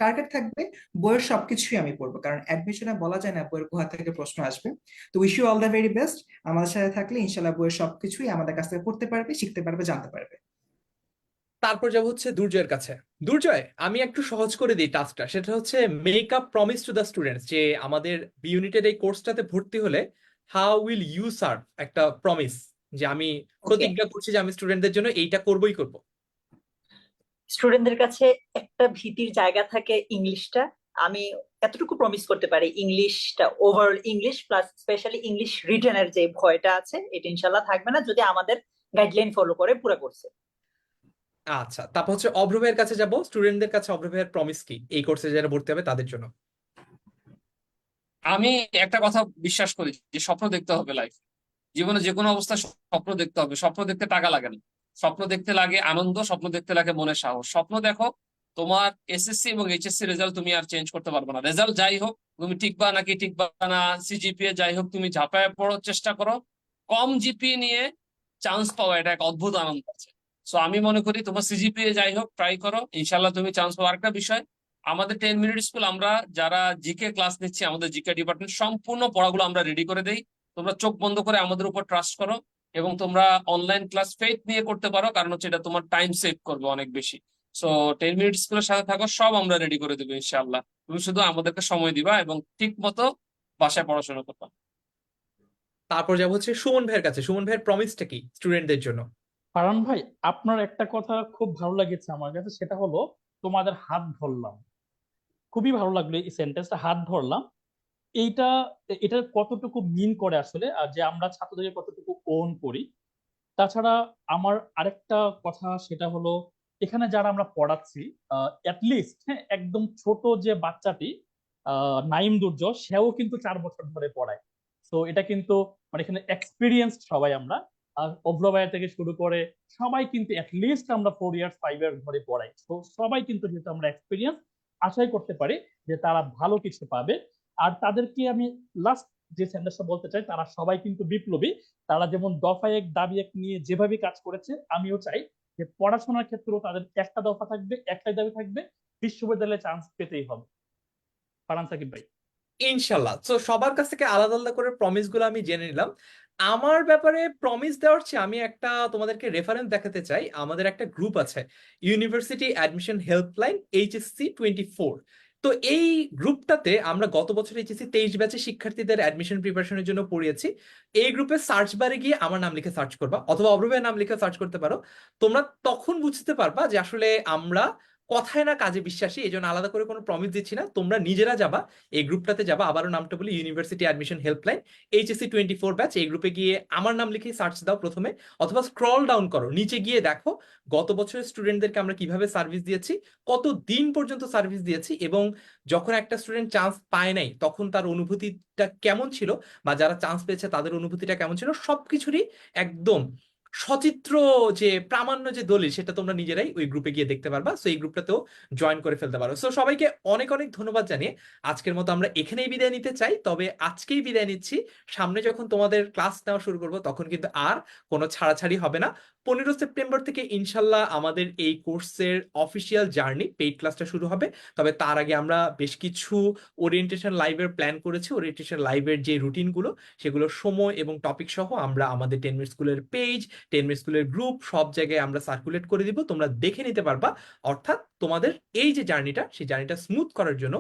টার্গেট থাকবে বইয়ের সবকিছুই আমি পড়বো, কারণ অ্যাডমিশনে বলা যায় না বইয়ের কোথা থেকে প্রশ্ন আসবে। তো wish you all the very best. আমাদের সাথে থাকলে ইনশাল্লাহ বইয়ের সবকিছুই আমাদের কাছ থেকে পড়তে পারবে, শিখতে পারবে, জানতে পারবে। তারপর যাব হচ্ছে দুর্জয়ের কাছে। দুর্জয়, আমি একটু সহজ করে দিই টাস্কটা, সেটা হচ্ছে make up promise to the students, যে আমাদের বি ইউনিটের এই কোর্সটাতে ভর্তি হলে হাউ উইল ইউ সার্ভ, একটা প্রমিস, যে আমি ওকে, প্রতিজ্ঞা করছি যে আমি স্টুডেন্টদের জন্য এইটা করবই করব। স্টুডেন্টদের কাছে একটা ভীতির জায়গা থাকে ইংলিশটা। আমি এতটুকু প্রমিস করতে পারি, ইংলিশটা, overall English plus specially English রিটেনের যে ভয়টা আছে, এটা ইনশাল্লাহ থাকবে না যদি আমাদের গাইডলাইন ফলো করে পুরো করছে। আচ্ছা, তারপর হচ্ছে অভ্র ভাইয়ের কাছে যাব। স্টুডেন্টদের কাছে অভ্র ভাইয়ের প্রমিস কি এই কোর্সে যারা ভর্তি হবে তাদের জন্য? আমি একটা কথা বিশ্বাস করি যে স্বপ্ন দেখতে হবে লাইফ, জীবনে যে কোনো অবস্থায় স্বপ্ন দেখতে হবে। স্বপ্ন দেখতে টাকা লাগে না, স্বপ্ন দেখতে লাগে আনন্দ, স্বপ্ন দেখতে লাগে মনের সাহস। স্বপ্ন দেখো, তোমার এসএসসি এবং এইচএসসি রেজাল্ট তুমি আর চেঞ্জ করতে পারবে না। রেজাল্ট যাই হোক, তুমি টিকবা নাকি টিকবা না, সিজিপিএ যাই হোক, তুমি ঝাঁপায় পড়ার চেষ্টা করো। কম জিপিএ নিয়ে চান্স পাওয়া, এটা এক অদ্ভুত আনন্দ আছে। সো আমি মনে করি তোমার সিজিপিএ যাই হোক, ট্রাই করো, ইনশাল্লাহ তুমি চান্স পাবো। আরেকটা বিষয়, আমাদের 10 মিনিট স্কুল, আমরা যারা জিকে ক্লাস নিচ্ছি, আমাদের জিকে ডিপার্টমেন্ট সম্পূর্ণ পড়াগুলো আমরা রেডি করে দেই। তোমরা চোখ বন্ধ করে আমাদের উপর ট্রাস্ট করো, এবং তোমরা অনলাইন ক্লাস ফেথ নিয়ে করতে পারো, কারণ হচ্ছে এটা তোমার টাইম সেভ করবে অনেক বেশি। সো 10 মিনিট স্কুলের সাথে থাকো, সব আমরা রেডি করে দেবো ইনশাআল্লাহ। তুমি শুধু আমাদেরকে সময় দিবা এবং ঠিক মতো বাসায় পড়াশোনা করবা। তারপর যাব হচ্ছে সুমন ভাইয়ের কাছে। সুমন ভাইয়ের প্রমিসটা কি স্টুডেন্টদের জন্য? কারণ ভাই, আপনার একটা কথা খুব ভালো লেগেছে আমার কাছে, সেটা হলো তোমাদের হাত ধরলাম। খুবই ভালো লাগলো এই সেন্টেন্সটা, হাত ধরলাম। এইটা, এটা কতটুকু মিন করে আসলে, আর যে আমরা ছাত্রদেরকে কতটুকু ওন করি। তাছাড়া আমার আরেকটা কথা, সেটা হলো এখানে যারা আমরা পড়াচ্ছি, লিস্ট, হ্যাঁ, একদম ছোট যে বাচ্চাটি নাইম দুর্য, সেও কিন্তু 4 বছর ধরে পড়ায়। তো এটা কিন্তু মানে এখানে এক্সপিরিয়েন্স সবাই আমরা, অভ্রবায়া থেকে শুরু করে সবাই কিন্তু লিস্ট আমরা 4 ইয়ার্স 5 ইয়ার্স ধরে পড়াই। তো সবাই কিন্তু, যেহেতু আমরা এক্সপিরিয়েন্স, আশাই করতে পারি যে তারা ভালো কিছু পাবে। আর তাদেরকে আমি লাস্ট যে সেন্টেন্সটা বলতে চাই, তারা সবাই কিন্তু বিপ্লবী। তারা যেমন দফা এক দাবি এক নিয়ে যেভাবে কাজ করেছে, আমিও চাই যে পড়াশোনার ক্ষেত্রেও তাদের একটা দফা থাকবে, একটাই দাবি থাকবে, বিশ্ববিদ্যালয়ে চান্স পেতেই হবে। ফারহান সাকিব ভাই। ইনশাল্লাহ। তো সবার কাছ থেকে আলাদা আলাদা করে প্রমিস গুলো আমি জেনে নিলাম। আমার ব্যাপারে প্রমিস দেওয়ার চেয়ে আমি একটা তোমাদেরকে রেফারেন্স দেখাতে চাই। আমাদের একটা গ্রুপ আছে, ইউনিভার্সিটি অ্যাডমিশন হেল্পলাইন, HSC 24। তো এই গ্রুপটাতে আমরা গত বছর HSC 23 ব্যাচের শিক্ষার্থীদের অ্যাডমিশন প্রিপারেশনের জন্য পড়িয়েছি। এই গ্রুপে সার্চ বারে গিয়ে আমার নাম লিখে সার্চ করবা, অথবা অভ্রবের নাম লিখে সার্চ করতে পারো। তোমরা তখন বুঝতে পারবা যে আসলে আমরা কথায় না কাজে বিশ্বাসী, এই জন্য আলাদা করে কোনো প্রমিস দিচ্ছি না, তোমরা নিজেরা যাবা এই গ্রুপটাতে যাবা, আবারও নামটা বলি, university admission helpline HSC 24 batch. এই গ্রুপে গিয়ে আমার নাম লিখে সার্চ দাও প্রথমে, অথবা স্ক্রল ডাউন করো, নিচে গিয়ে দেখো গত বছরের স্টুডেন্টদেরকে আমরা কিভাবে সার্ভিস দিয়েছি, কত দিন পর্যন্ত সার্ভিস দিয়েছি, এবং যখন একটা স্টুডেন্ট চান্স পায় নাই তখন তার অনুভূতিটা কেমন ছিল, বা যারা চান্স পেয়েছে তাদের অনুভূতিটা কেমন ছিল, সবকিছুরই একদম সচিত্র যে প্রামাণ্য যে দলিল, সেটা তোমরা নিজেরাই ওই গ্রুপে গিয়ে দেখতে পারবা। সো এই গ্রুপটাতেও জয়েন করে ফেলতে পারো। সো সবাইকে অনেক অনেক ধন্যবাদ জানিয়ে আজকের মতো আমরা এখানেই বিদায় নিতে চাই। তবে আজকেই বিদায় নিচ্ছি, সামনে যখন তোমাদের ক্লাস নেওয়া শুরু করবো তখন কিন্তু আর কোনো ছাড়াছাড়ি হবে না। 15 সেপ্টেম্বর থেকে ইনশাল্লাহ আমাদের এই কোর্সের অফিসিয়াল জার্নি পেইড ক্লাসটা শুরু হবে। তবে তার আগে আমরা বেশ কিছু ওরিয়েন্টেশন লাইভের প্ল্যান করেছি। ওরিয়েন্টেশন লাইভের যে রুটিনগুলো, সেগুলো সময় এবং টপিক সহ আমরা আমাদের 10 মিনিট স্কুলের পেজ, 10 মিনিট স্কুলের গ্রুপ, সব জায়গায় আমরা সার্কুলেট করে দিব, তোমরা দেখে নিতে পারবা। অর্থাৎ তোমাদের এই যে জার্নিটা, সেই জার্নিটা স্মুথ করার জন্য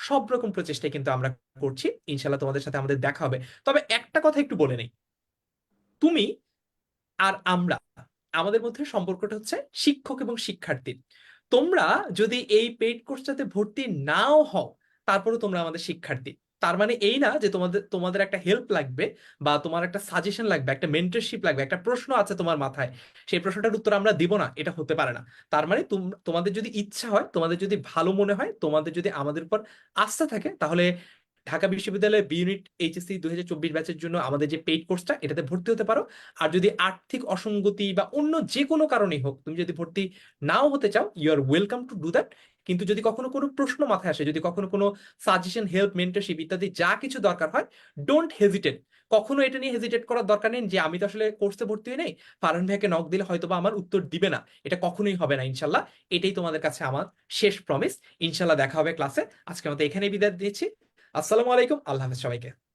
সব রকম প্রচেষ্টাই কিন্তু আমরা করছি। ইনশাল্লাহ তোমাদের সাথে আমাদের দেখা হবে। তবে একটা কথা একটু বলে নেই, তুমি আর আমরা, আমাদের মধ্যে সম্পর্কটা হচ্ছে শিক্ষক এবং শিক্ষার্থী। তোমরা যদি এই পেইড কোর্সটাতে ভর্তি নাও হও, তারপরে তোমরা আমাদের শিক্ষার্থী। তার মানে এই না যে তোমাদের তোমাদের একটা হেল্প লাগবে, বা তোমার একটা সাজেশন লাগবে, একটা মেন্টরশিপ লাগবে, একটা প্রশ্ন আছে তোমার মাথায়, সেই প্রশ্নটার উত্তর আমরা দিব না, এটা হতে পারে না। তার মানে তোমাদের যদি ইচ্ছা হয়, তোমাদের যদি ভালো মনে হয়, তোমাদের যদি আমাদের উপর আস্থা থাকে, তাহলে ঢাকা বিশ্ববিদ্যালয়ে বি ইউনিট এইচএসসি 2024 ব্যাচের জন্য আমাদের যে পেইড কোর্সটা, এটাতে ভর্তি হতে পারো। আর যদি আর্থিক অসঙ্গতি বা অন্য যে কোনো কারণেই হোক, তুমি যদি ভর্তি নাও হতে চাও, you are welcome to do that. কিন্তু যদি কখনো কোনো প্রশ্ন মাথায় আসে, যদি কখনো কোনো সাজেশন, হেল্প, মেন্টরশিপ ইত্যাদি যা কিছু দরকার হয়, ডোন্ট হেজিটেট। কখনো এটা নিয়ে হেজিটেট করার দরকার নেই যে আমি তো আসলে কোর্সে ভর্তি হই নাই, ফারহান ভাইকে নক দিলে হয়তো বা আমার উত্তর দিবে না। এটা কখনোই হবে না ইনশাল্লাহ। এটাই তোমাদের কাছে আমার শেষ প্রমিস। ইনশাল্লাহ দেখা হবে ক্লাসে। আজকে আমাদের এখানেই বিদায় দিচ্ছি। আসসালামু আলাইকুম, আল্লাহ হাফেজ সবাইকে।